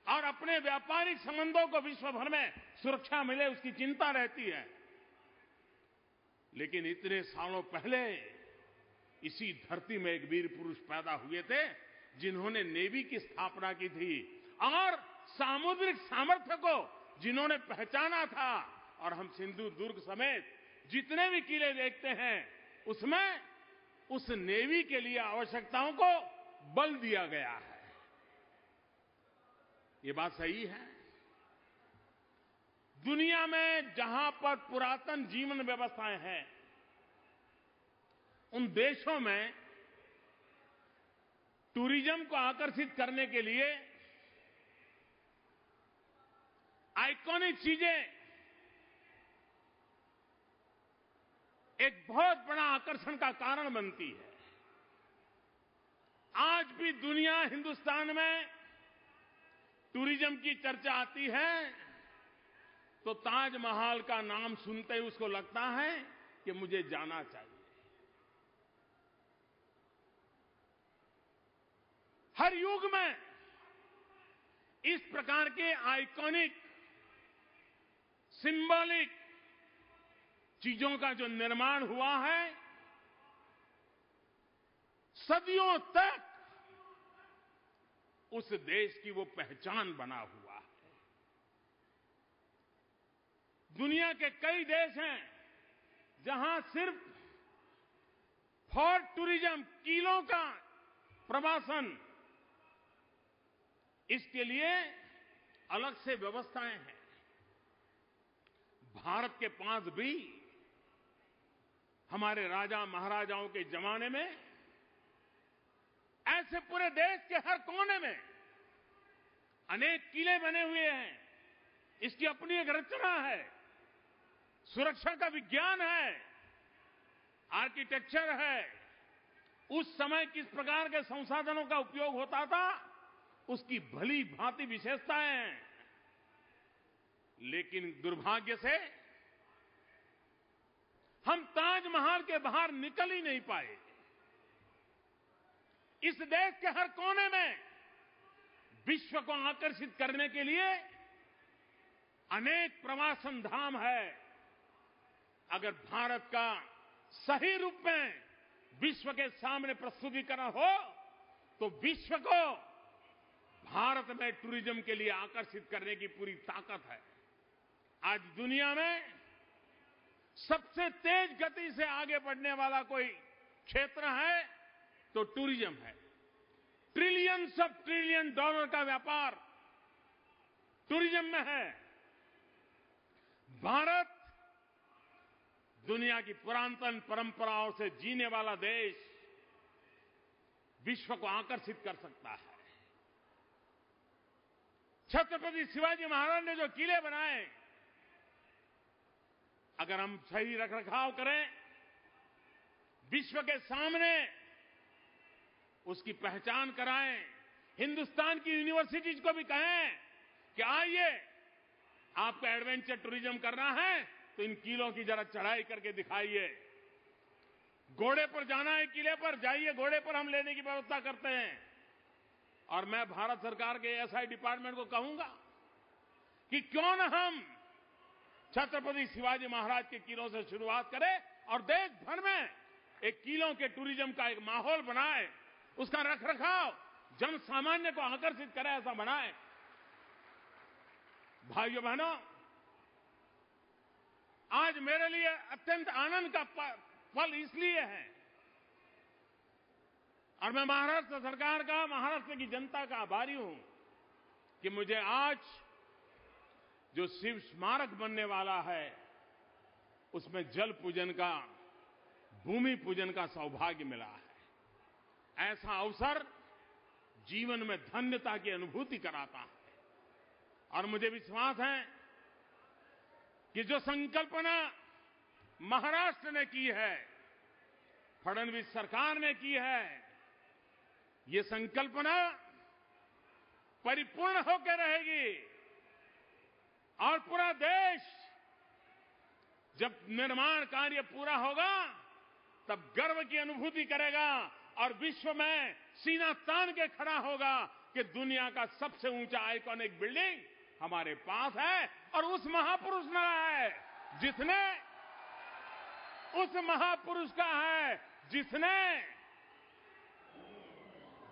और अपने व्यापारिक संबंधों को विश्व भर में सुरक्षा मिले उसकी चिंता रहती है। लेकिन इतने सालों पहले इसी धरती में एक वीर पुरुष पैदा हुए थे जिन्होंने नेवी की स्थापना की थी और सामुद्रिक सामर्थ्य को जिन्होंने पहचाना था। और हम सिंधु दुर्ग समेत जितने भी किले देखते हैं उसमें उस नेवी के लिए आवश्यकताओं को बल दिया गया है। ये बात सही है। दुनिया में जहां पर पुरातन जीवन व्यवस्थाएं हैं उन देशों में टूरिज्म को आकर्षित करने के लिए आइकॉनिक चीजें एक बहुत बड़ा आकर्षण का कारण बनती है। आज भी दुनिया हिंदुस्तान में टूरिज्म की चर्चा आती है तो ताजमहल का नाम सुनते ही उसको लगता है कि मुझे जाना चाहिए। हर युग में इस प्रकार के आइकॉनिक सिंबॉलिक चीजों का जो निर्माण हुआ है सदियों तक उस देश की वो पहचान बना हुआ है। दुनिया के कई देश हैं जहां सिर्फ फॉर टूरिज्म किलों का प्रवासन, इसके लिए अलग से व्यवस्थाएं हैं। भारत के पास भी हमारे राजा महाराजाओं के जमाने में ऐसे पूरे देश के हर कोने में अनेक किले बने हुए हैं। इसकी अपनी एक रचना है, सुरक्षा का विज्ञान है, आर्किटेक्चर है। उस समय किस प्रकार के संसाधनों का उपयोग होता था उसकी भली भांति विशेषताएं हैं। लेकिन दुर्भाग्य से हम ताजमहल के बाहर निकल ही नहीं पाए। इस देश के हर कोने में विश्व को आकर्षित करने के लिए अनेक प्रवासन धाम है। अगर भारत का सही रूप में विश्व के सामने प्रस्तुतिकरण हो तो विश्व को भारत में टूरिज्म के लिए आकर्षित करने की पूरी ताकत है। आज दुनिया में सबसे तेज गति से आगे बढ़ने वाला कोई क्षेत्र है तो टूरिज्म है। ट्रिलियंस ऑफ ट्रिलियन डॉलर का व्यापार टूरिज्म में है। भारत दुनिया की पुरातन परंपराओं से जीने वाला देश विश्व को आकर्षित कर सकता है। छत्रपति शिवाजी महाराज ने जो किले बनाए, अगर हम सही रखरखाव करें, विश्व के सामने उसकी पहचान कराएं, हिंदुस्तान की यूनिवर्सिटीज को भी कहें कि आइए आपको एडवेंचर टूरिज्म करना है तो इन किलों की जरा चढ़ाई करके दिखाइए। घोड़े पर जाना है, किले पर जाइए, घोड़े पर हम लेने की व्यवस्था करते हैं। और मैं भारत सरकार के एएसआई डिपार्टमेंट को कहूंगा कि क्यों न हम छत्रपति शिवाजी महाराज के किलों से शुरुआत करें और देश भर में एक किलों के टूरिज्म का एक माहौल बनाए, उसका रखरखाव जन सामान्य को आकर्षित करे, ऐसा बनाए। भाइयों बहनों, आज मेरे लिए अत्यंत आनंद का पल इसलिए है और मैं महाराष्ट्र सरकार का, महाराष्ट्र की जनता का आभारी हूं कि मुझे आज जो शिव स्मारक बनने वाला है उसमें जल पूजन का, भूमि पूजन का सौभाग्य मिला है। ऐसा अवसर जीवन में धन्यता की अनुभूति कराता है और मुझे विश्वास है कि जो संकल्पना महाराष्ट्र ने की है, फडणवीस सरकार ने की है, ये संकल्पना परिपूर्ण होकर रहेगी और पूरा देश जब निर्माण कार्य पूरा होगा तब गर्व की अनुभूति करेगा और विश्व में सीना तान के खड़ा होगा कि दुनिया का सबसे ऊंचा आइकॉनिक बिल्डिंग हमारे पास है और उस महापुरुष का है जिसने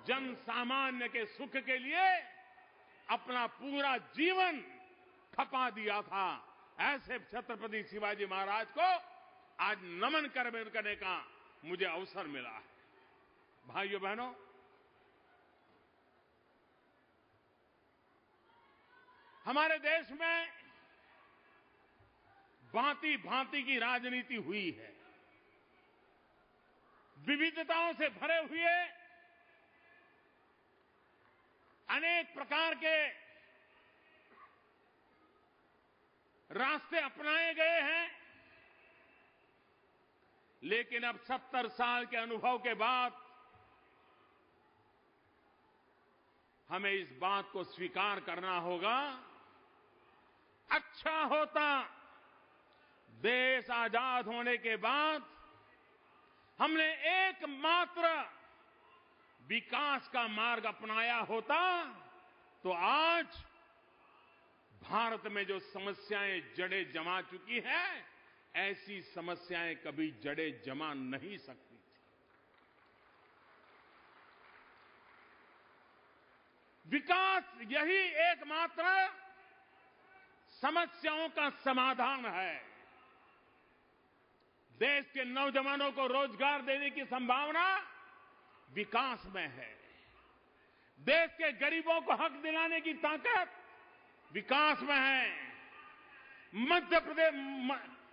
जन सामान्य के सुख के लिए अपना पूरा जीवन खपा दिया था। ऐसे छत्रपति शिवाजी महाराज को आज नमन करने का मुझे अवसर मिला है। भाइयों बहनों, हमारे देश में भांति भांति की राजनीति हुई है। विविधताओं से भरे हुए अनेक प्रकार के रास्ते अपनाए गए हैं, लेकिन अब 70 साल के अनुभव के बाद हमें इस बात को स्वीकार करना होगा, अच्छा होता देश आजाद होने के बाद हमने एकमात्र विकास का मार्ग अपनाया होता तो आज भारत में जो समस्याएं जड़ें जमा चुकी हैं, ऐसी समस्याएं कभी जड़ें जमा नहीं सकती थी। विकास यही एकमात्र समस्याओं का समाधान है। देश के नौजवानों को रोजगार देने की संभावना विकास में है। देश के गरीबों को हक दिलाने की ताकत विकास में है।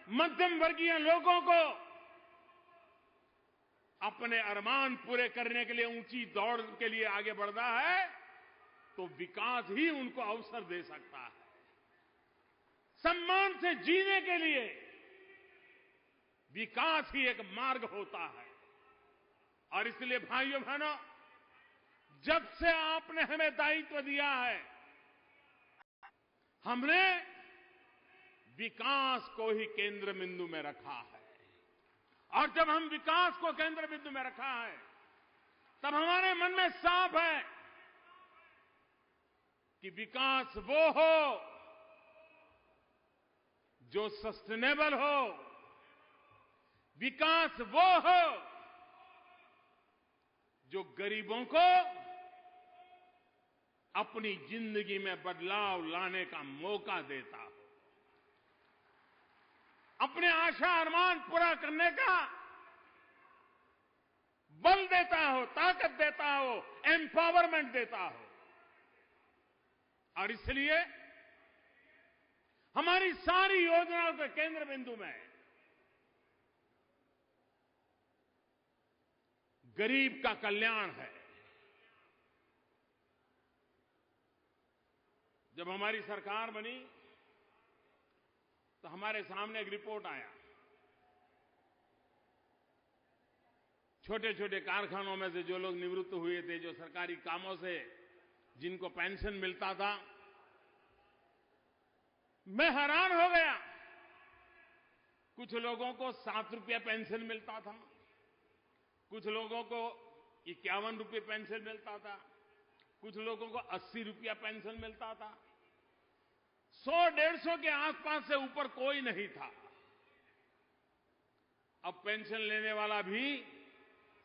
मध्यम वर्गीय लोगों को अपने अरमान पूरे करने के लिए, ऊंची दौड़ के लिए आगे बढ़ना है तो विकास ही उनको अवसर दे सकता है। सम्मान से जीने के लिए विकास ही एक मार्ग होता है। और इसलिए भाइयों बहनों, जब से आपने हमें दायित्व दिया है, हमने विकास को ही केंद्र बिंदु में रखा है। और जब हम विकास को केंद्र बिंदु में रखा है, तब हमारे मन में साफ है कि विकास वो हो जो सस्टेनेबल हो, विकास वो हो जो गरीबों को अपनी जिंदगी में बदलाव लाने का मौका देता हो, अपने आशा अरमान पूरा करने का बल देता हो, ताकत देता हो, एम्पावरमेंट देता हो। और इसलिए हमारी सारी योजनाओं के केंद्र बिंदु में गरीब का कल्याण है। जब हमारी सरकार बनी तो हमारे सामने एक रिपोर्ट आया। छोटे छोटे कारखानों में से जो लोग निवृत्त हुए थे, जो सरकारी कामों से जिनको पेंशन मिलता था, मैं हैरान हो गया। कुछ लोगों को 7 रुपया पेंशन मिलता था, कुछ लोगों को 51 रुपये पेंशन मिलता था, कुछ लोगों को 80 रुपया पेंशन मिलता था, 100-150 के आसपास से ऊपर कोई नहीं था। अब पेंशन लेने वाला भी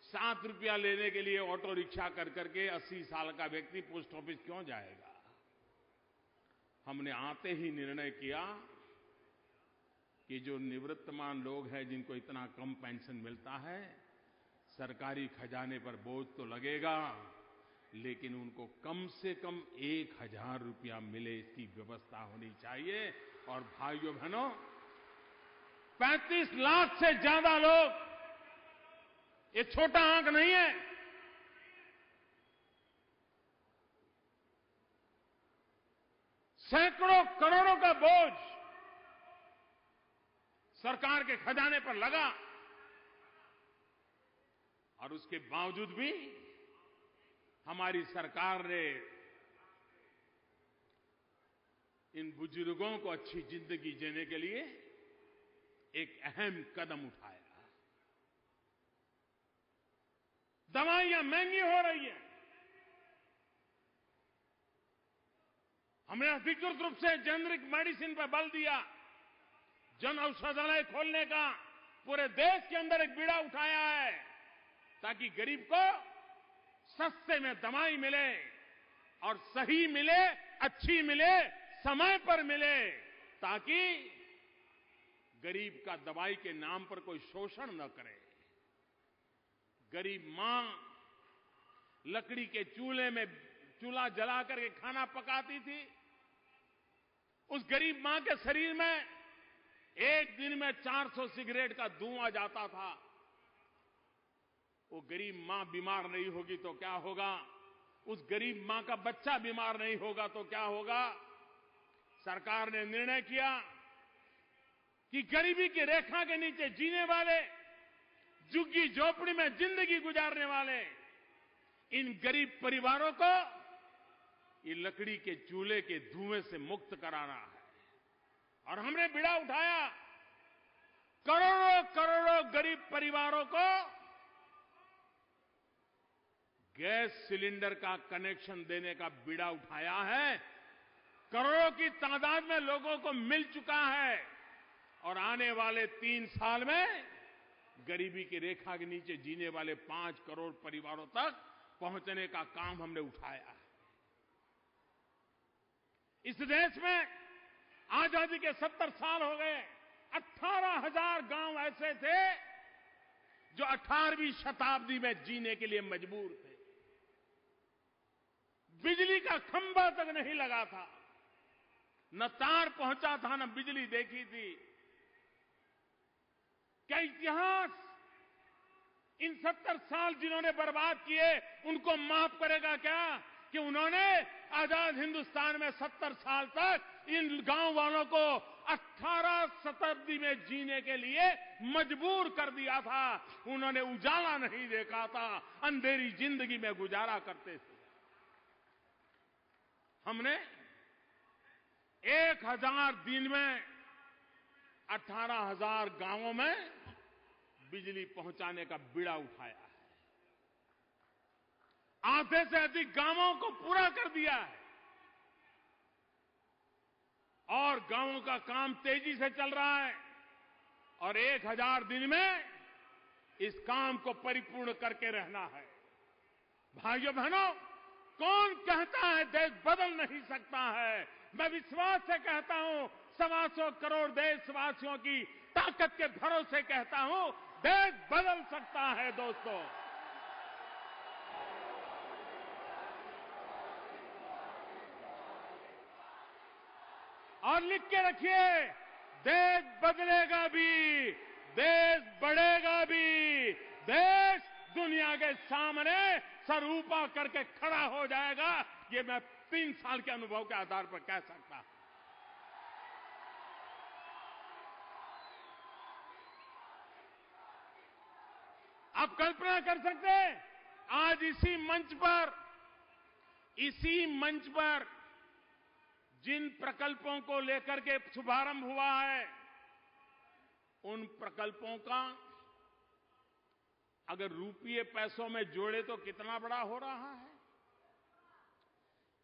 7 रुपया लेने के लिए ऑटो रिक्शा कर करके 80 साल का व्यक्ति पोस्ट ऑफिस क्यों जाएगा? हमने आते ही निर्णय किया कि जो निवृत्तमान लोग हैं, जिनको इतना कम पेंशन मिलता है, सरकारी खजाने पर बोझ तो लगेगा, लेकिन उनको कम से कम 1000 रुपया मिले, इसकी व्यवस्था होनी चाहिए। और भाइयों बहनों, 35 लाख से ज्यादा लोग, ये छोटा आंक नहीं है, सैकड़ों करोड़ों का बोझ सरकार के खजाने पर लगा, और उसके बावजूद भी हमारी सरकार ने इन बुजुर्गों को अच्छी जिंदगी जीने के लिए एक अहम कदम उठाया। दवाइयां महंगी हो रही हैं, हमने अधिकृत रूप से जेनरिक मेडिसिन पर बल दिया, जन औषधालय खोलने का पूरे देश के अंदर एक बीड़ा उठाया है, ताकि गरीब को सस्ते में दवाई मिले और सही मिले, अच्छी मिले, समय पर मिले, ताकि गरीब का दवाई के नाम पर कोई शोषण न करे। गरीब मां लकड़ी के चूल्हे में चूल्हा जला करके खाना पकाती थी, उस गरीब मां के शरीर में एक दिन में 400 सिगरेट का धुआं जाता था। वो गरीब मां बीमार नहीं होगी तो क्या होगा? उस गरीब मां का बच्चा बीमार नहीं होगा तो क्या होगा? सरकार ने निर्णय किया कि गरीबी की रेखा के नीचे जीने वाले, झुग्गी झोपड़ी में जिंदगी गुजारने वाले इन गरीब परिवारों को ये लकड़ी के चूल्हे के धुएं से मुक्त कराना है। और हमने बीड़ा उठाया, करोड़ों करोड़ों गरीब परिवारों को गैस सिलेंडर का कनेक्शन देने का बीड़ा उठाया है। करोड़ों की तादाद में लोगों को मिल चुका है, और आने वाले 3 साल में गरीबी की रेखा के नीचे जीने वाले 5 करोड़ परिवारों तक पहुंचने का काम हमने उठाया है। इस देश में आजादी के 70 साल हो गए, 18,000 गांव ऐसे थे जो 18वीं शताब्दी में जीने के लिए मजबूर थे। बिजली का खंभा तक नहीं लगा था, न तार पहुंचा था, न बिजली देखी थी। क्या इतिहास इन 70 साल जिन्होंने बर्बाद किए उनको माफ करेगा क्या? कि उन्होंने आजाद हिंदुस्तान में 70 साल तक इन गांव वालों को 18 शताब्दी में जीने के लिए मजबूर कर दिया था। उन्होंने उजाला नहीं देखा था, अंधेरी जिंदगी में गुजारा करते थे। हमने 1000 दिन में 18,000 गांवों में बिजली पहुंचाने का बीड़ा उठाया है। आधे से अधिक गांवों को पूरा कर दिया है, और गांवों का काम तेजी से चल रहा है, और 1000 दिन में इस काम को परिपूर्ण करके रहना है। भाइयों बहनों, कौन कहता है देश बदल नहीं सकता है? मैं विश्वास से कहता हूं, 125 करोड़ देशवासियों की ताकत के भरोसे कहता हूं, देश बदल सकता है दोस्तों। और लिख के रखिए, देश बदलेगा भी, देश बढ़ेगा भी, देश दुनिया के सामने सर ऊपर करके खड़ा हो जाएगा। ये मैं 3 साल के अनुभव के आधार पर कह सकता हूं। आप कल्पना कर सकते हैं, आज इसी मंच पर जिन प्रकल्पों को लेकर के शुभारंभ हुआ है, उन प्रकल्पों का अगर रुपये पैसों में जोड़े तो कितना बड़ा हो रहा है?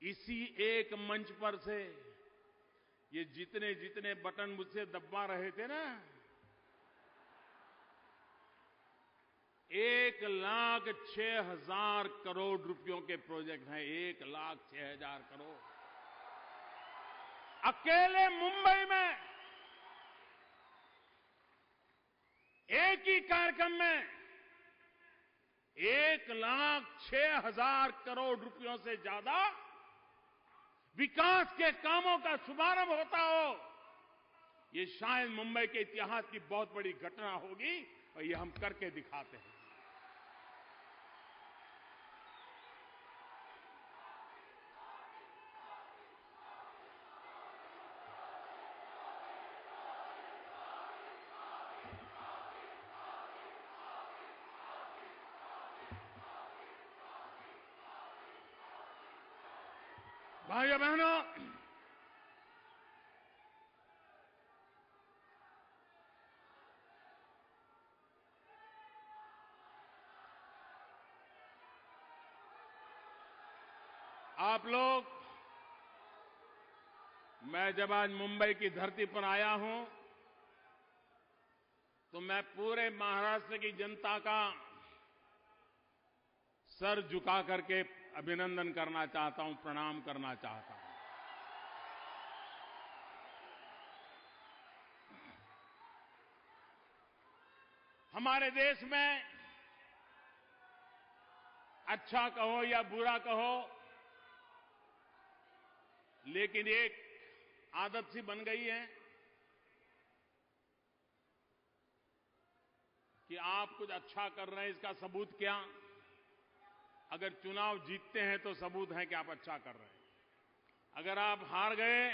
इसी एक मंच पर से ये जितने जितने बटन मुझसे दबा रहे थे ना, 1,06,000 करोड़ रुपयों के प्रोजेक्ट हैं। 1,06,000 करोड़ अकेले मुंबई में एक ही कार्यक्रम में 1,06,000 करोड़ रुपयों से ज्यादा विकास के कामों का शुभारंभ होता हो, ये शायद मुंबई के इतिहास की बहुत बड़ी घटना होगी और ये हम करके दिखाते हैं। भाइयों बहनों, आप लोग, मैं जब आज मुंबई की धरती पर आया हूं तो मैं पूरे महाराष्ट्र की जनता का सर झुका करके अभिनंदन करना चाहता हूं, प्रणाम करना चाहता हूं। हमारे देश में अच्छा कहो या बुरा कहो, लेकिन एक आदत सी बन गई है कि आप कुछ अच्छा कर रहे हैं, इसका सबूत क्या? अगर चुनाव जीतते हैं तो सबूत है कि आप अच्छा कर रहे हैं। अगर आप हार गए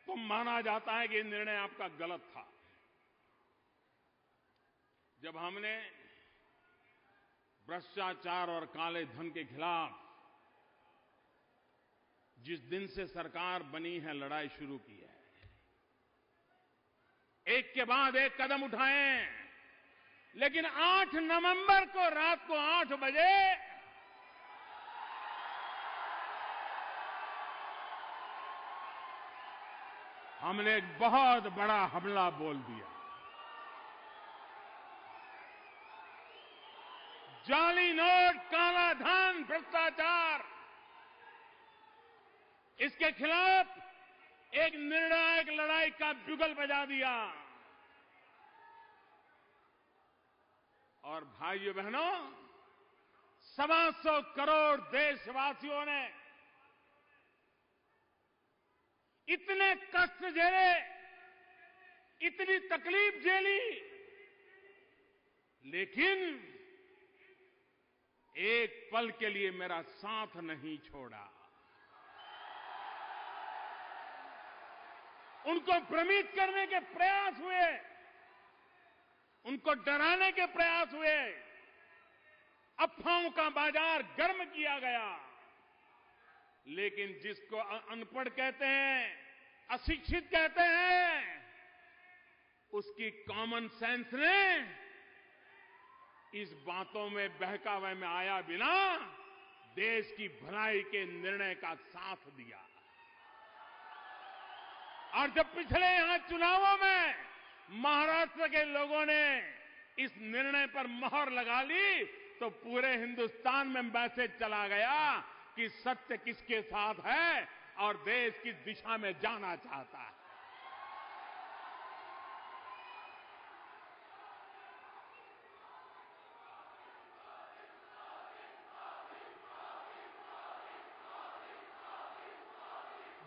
तो माना जाता है कि ये निर्णय आपका गलत था। जब हमने भ्रष्टाचार और काले धन के खिलाफ जिस दिन से सरकार बनी है लड़ाई शुरू की है, एक के बाद एक कदम उठाए, लेकिन 8 नवंबर को रात को 8 बजे हमने एक बहुत बड़ा हमला बोल दिया। जाली नोट, काला धन, भ्रष्टाचार, इसके खिलाफ एक निर्णायक लड़ाई का बिगुल बजा दिया। और भाइयों बहनों, 125 करोड़ देशवासियों ने इतने कष्ट झेले, इतनी तकलीफ झेली, लेकिन एक पल के लिए मेरा साथ नहीं छोड़ा। उनको भ्रमित करने के प्रयास हुए, उनको डराने के प्रयास हुए, अफवाहों का बाजार गर्म किया गया, लेकिन जिसको अनपढ़ कहते हैं, अशिक्षित कहते हैं, उसकी कॉमन सेंस ने इस बातों में बहकावे में आया बिना देश की भलाई के निर्णय का साथ दिया। और जब पिछले यहां चुनावों में महाराष्ट्र के लोगों ने इस निर्णय पर मोहर लगा ली, तो पूरे हिंदुस्तान में मैसेज चला गया कि सत्य किसके साथ है और देश किस दिशा में जाना चाहता है।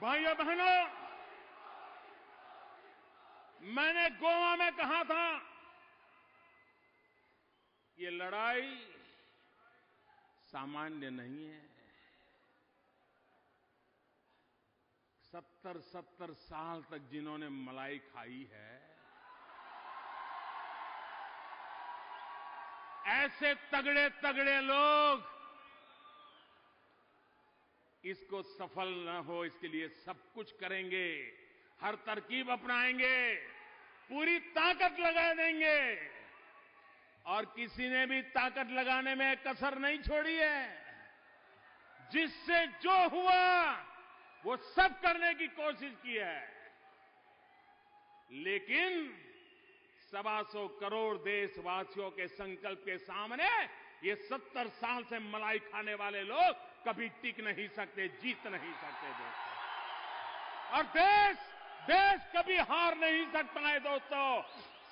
भाइयों बहनों, मैंने गोवा में कहा था, ये लड़ाई सामान्य नहीं है। 70 साल तक जिन्होंने मलाई खाई है, ऐसे तगड़े तगड़े लोग इसको सफल न हो इसके लिए सब कुछ करेंगे, हर तरकीब अपनाएंगे, पूरी ताकत लगा देंगे, और किसी ने भी ताकत लगाने में कसर नहीं छोड़ी है। जिससे जो हुआ वो सब करने की कोशिश की है, लेकिन 125 करोड़ देशवासियों के संकल्प के सामने ये 70 साल से मलाई खाने वाले लोग कभी टिक नहीं सकते, जीत नहीं सकते दोस्तों। और देश कभी हार नहीं सकता है दोस्तों।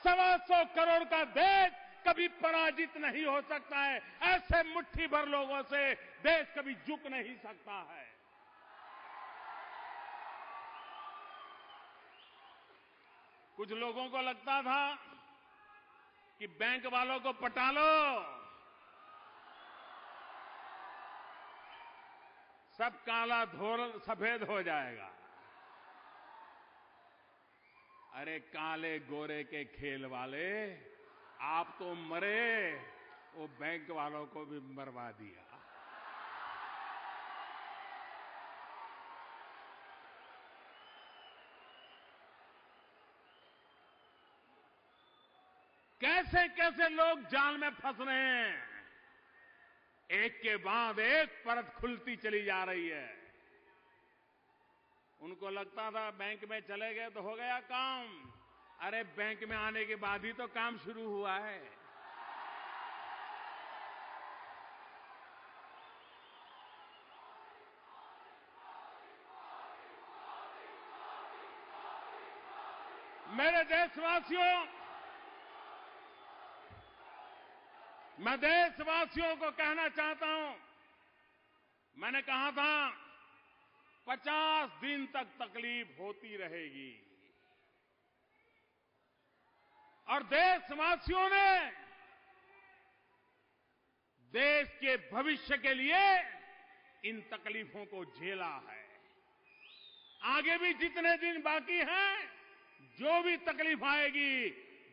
125 करोड़ का देश कभी पराजित नहीं हो सकता है। ऐसे मुट्ठी भर लोगों से देश कभी झुक नहीं सकता है। कुछ लोगों को लगता था कि बैंक वालों को पटा लो, सब काला सफेद हो जाएगा। अरे काले गोरे के खेल वाले, आप तो मरे, वो बैंक वालों को भी मरवा दिया। कैसे कैसे लोग जाल में फंस रहे हैं। एक के बाद एक परत खुलती चली जा रही है। उनको लगता था बैंक में चले गए तो हो गया काम। अरे बैंक में आने के बाद ही तो काम शुरू हुआ है। मेरे देशवासियों, मैं देशवासियों को कहना चाहता हूं, मैंने कहा था 50 दिन तक तकलीफ होती रहेगी, और देशवासियों ने देश के भविष्य के लिए इन तकलीफों को झेला है। आगे भी जितने दिन बाकी हैं, जो भी तकलीफ आएगी,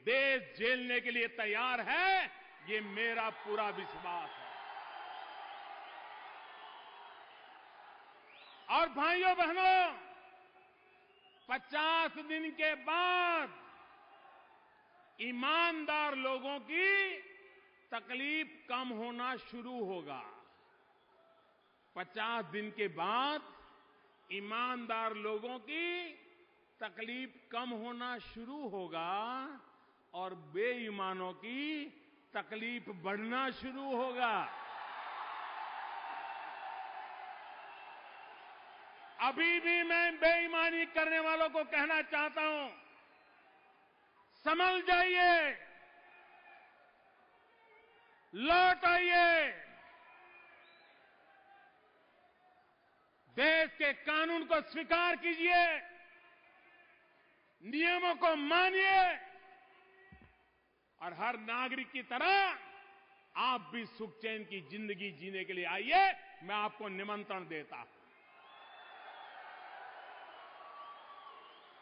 देश झेलने के लिए तैयार है, ये मेरा पूरा विश्वास है। और भाइयों बहनों, 50 दिन के बाद ईमानदार लोगों की तकलीफ कम होना शुरू होगा। 50 दिन के बाद ईमानदार लोगों की तकलीफ कम होना शुरू होगा और बेईमानों की तकलीफ बढ़ना शुरू होगा। अभी भी मैं बेईमानी करने वालों को कहना चाहता हूं, समझ जाइए, लौट आइए, देश के कानून को स्वीकार कीजिए, नियमों को मानिए, और हर नागरिक की तरह आप भी सुख चैन की जिंदगी जीने के लिए आइए। मैं आपको निमंत्रण देता हूं।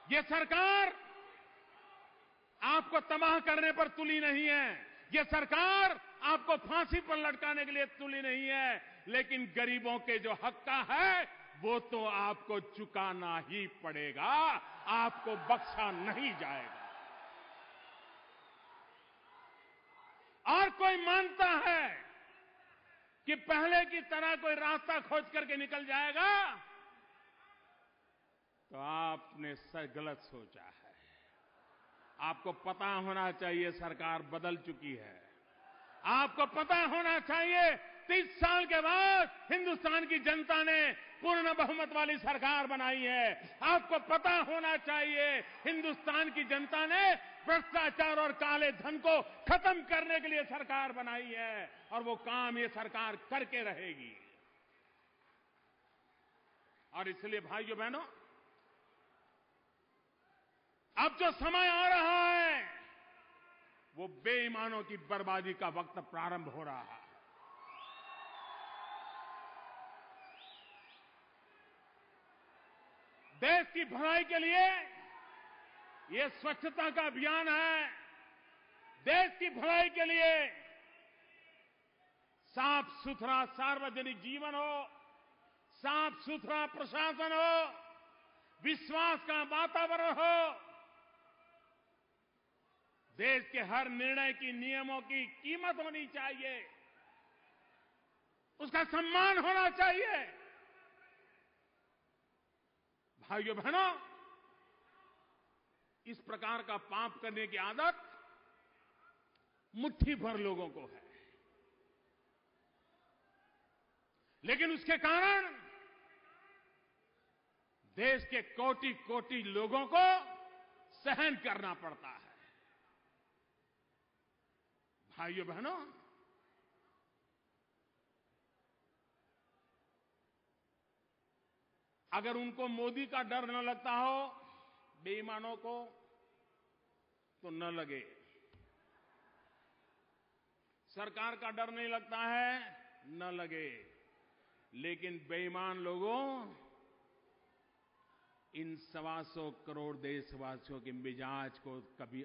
ये सरकार आपको तबाह करने पर तुली नहीं है, ये सरकार आपको फांसी पर लटकाने के लिए तुली नहीं है, लेकिन गरीबों के जो हक का है वो तो आपको चुकाना ही पड़ेगा, आपको बख्शा नहीं जाएगा। और कोई मानता है कि पहले की तरह कोई रास्ता खोज करके निकल जाएगा, तो आपने गलत सोचा है। आपको पता होना चाहिए सरकार बदल चुकी है। आपको पता होना चाहिए 30 साल के बाद हिंदुस्तान की जनता ने पूर्ण बहुमत वाली सरकार बनाई है। आपको पता होना चाहिए हिंदुस्तान की जनता ने भ्रष्टाचार और काले धन को खत्म करने के लिए सरकार बनाई है, और वो काम ये सरकार करके रहेगी। और इसलिए भाइयों बहनों, अब जो समय आ रहा है वो बेईमानों की बर्बादी का वक्त प्रारंभ हो रहा है। देश की भलाई के लिए ये स्वच्छता का अभियान है। देश की भलाई के लिए साफ सुथरा सार्वजनिक जीवन हो, साफ सुथरा प्रशासन हो, विश्वास का वातावरण हो, देश के हर निर्णय की नियमों की कीमत होनी चाहिए। उसका सम्मान होना चाहिए। भाइयों बहनों, इस प्रकार का पाप करने की आदत मुट्ठी भर लोगों को है, लेकिन उसके कारण देश के कोटि कोटि लोगों को सहन करना पड़ता है। भाइयों बहनों, अगर उनको मोदी का डर न लगता हो, बेईमानों को, तो न लगे। सरकार का डर नहीं लगता है, न लगे, लेकिन बेईमान लोगों, इन 125 करोड़ देशवासियों के मिजाज को कभी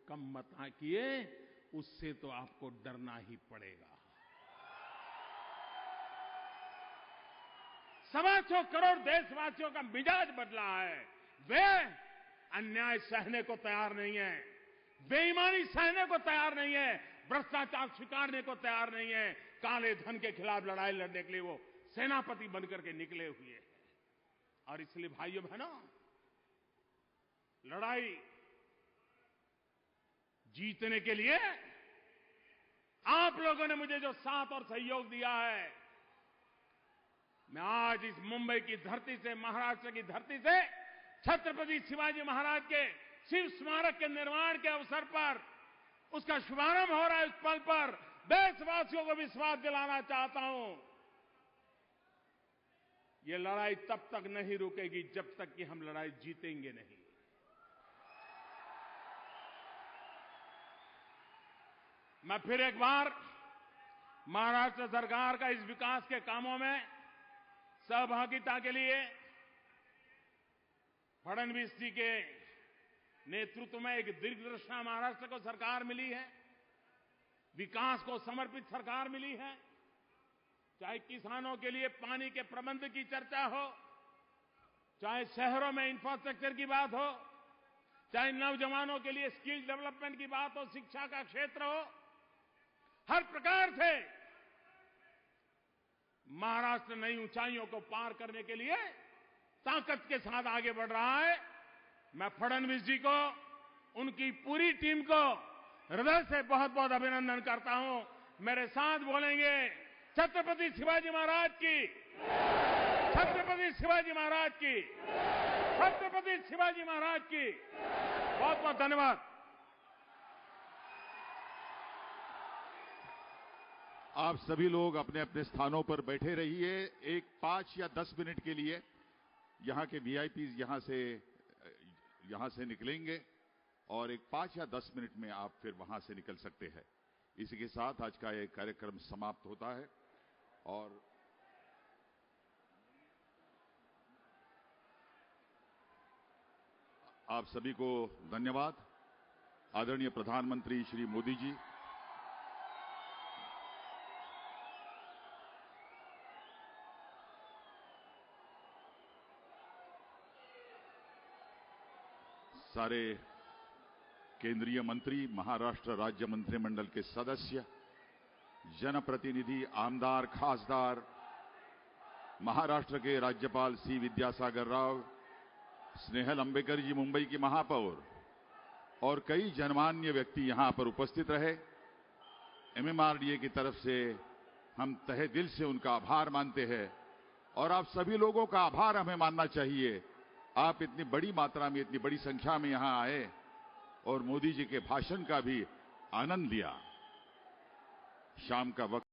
कम मत किए, उससे तो आपको डरना ही पड़ेगा। 125 करोड़ देशवासियों का मिजाज बदला है। वे अन्याय सहने को तैयार नहीं है, बेईमानी सहने को तैयार नहीं है, भ्रष्टाचार स्वीकारने को तैयार नहीं है। काले धन के खिलाफ लड़ाई लड़ने के लिए वो सेनापति बनकर के निकले हुए हैं। और इसलिए भाइयों बहनों, लड़ाई जीतने के लिए आप लोगों ने मुझे जो साथ और सहयोग दिया है, मैं आज इस मुंबई की धरती से, महाराष्ट्र की धरती से, छत्रपति शिवाजी महाराज के शिव स्मारक के निर्माण के अवसर पर, उसका शुभारंभ हो रहा है, उस पल पर देशवासियों को विश्वास दिलाना चाहता हूं, ये लड़ाई तब तक नहीं रुकेगी जब तक कि हम लड़ाई जीतेंगे नहीं। मैं फिर एक बार महाराष्ट्र सरकार का इस विकास के कामों में सहभागिता के लिए फडणवीस जी के नेतृत्व में एक दीर्घदृष्टा महाराष्ट्र को सरकार मिली है, विकास को समर्पित सरकार मिली है। चाहे किसानों के लिए पानी के प्रबंध की चर्चा हो, चाहे शहरों में इंफ्रास्ट्रक्चर की बात हो, चाहे नौजवानों के लिए स्किल डेवलपमेंट की बात हो, शिक्षा का क्षेत्र हो, हर प्रकार से महाराष्ट्र नई ऊंचाइयों को पार करने के लिए ताकत के साथ आगे बढ़ रहा है। मैं फडणवीस जी को, उनकी पूरी टीम को हृदय से बहुत बहुत अभिनंदन करता हूं। मेरे साथ बोलेंगे, छत्रपति शिवाजी महाराज की, छत्रपति शिवाजी महाराज की, छत्रपति शिवाजी महाराज की। बहुत बहुत धन्यवाद। आप सभी लोग अपने अपने स्थानों पर बैठे रहिए। एक 5 या 10 मिनट के लिए यहां के वीआईपी यहां से निकलेंगे और एक 5 या 10 मिनट में आप फिर वहां से निकल सकते हैं। इसी के साथ आज का ये कार्यक्रम समाप्त होता है और आप सभी को धन्यवाद। आदरणीय प्रधानमंत्री श्री मोदी जी, सारे केंद्रीय मंत्री, महाराष्ट्र राज्य मंत्रिमंडल के सदस्य, जनप्रतिनिधि, आमदार, खासदार, महाराष्ट्र के राज्यपाल सी विद्यासागर राव, स्नेहल अंबेकर जी मुंबई की महापौर और कई जनमान्य व्यक्ति यहां पर उपस्थित रहे। एमएमआरडीए की तरफ से हम तहे दिल से उनका आभार मानते हैं और आप सभी लोगों का आभार हमें मानना चाहिए। आप इतनी बड़ी मात्रा में, इतनी बड़ी संख्या में यहां आए और मोदी जी के भाषण का भी आनंद लिया। शाम का वक्त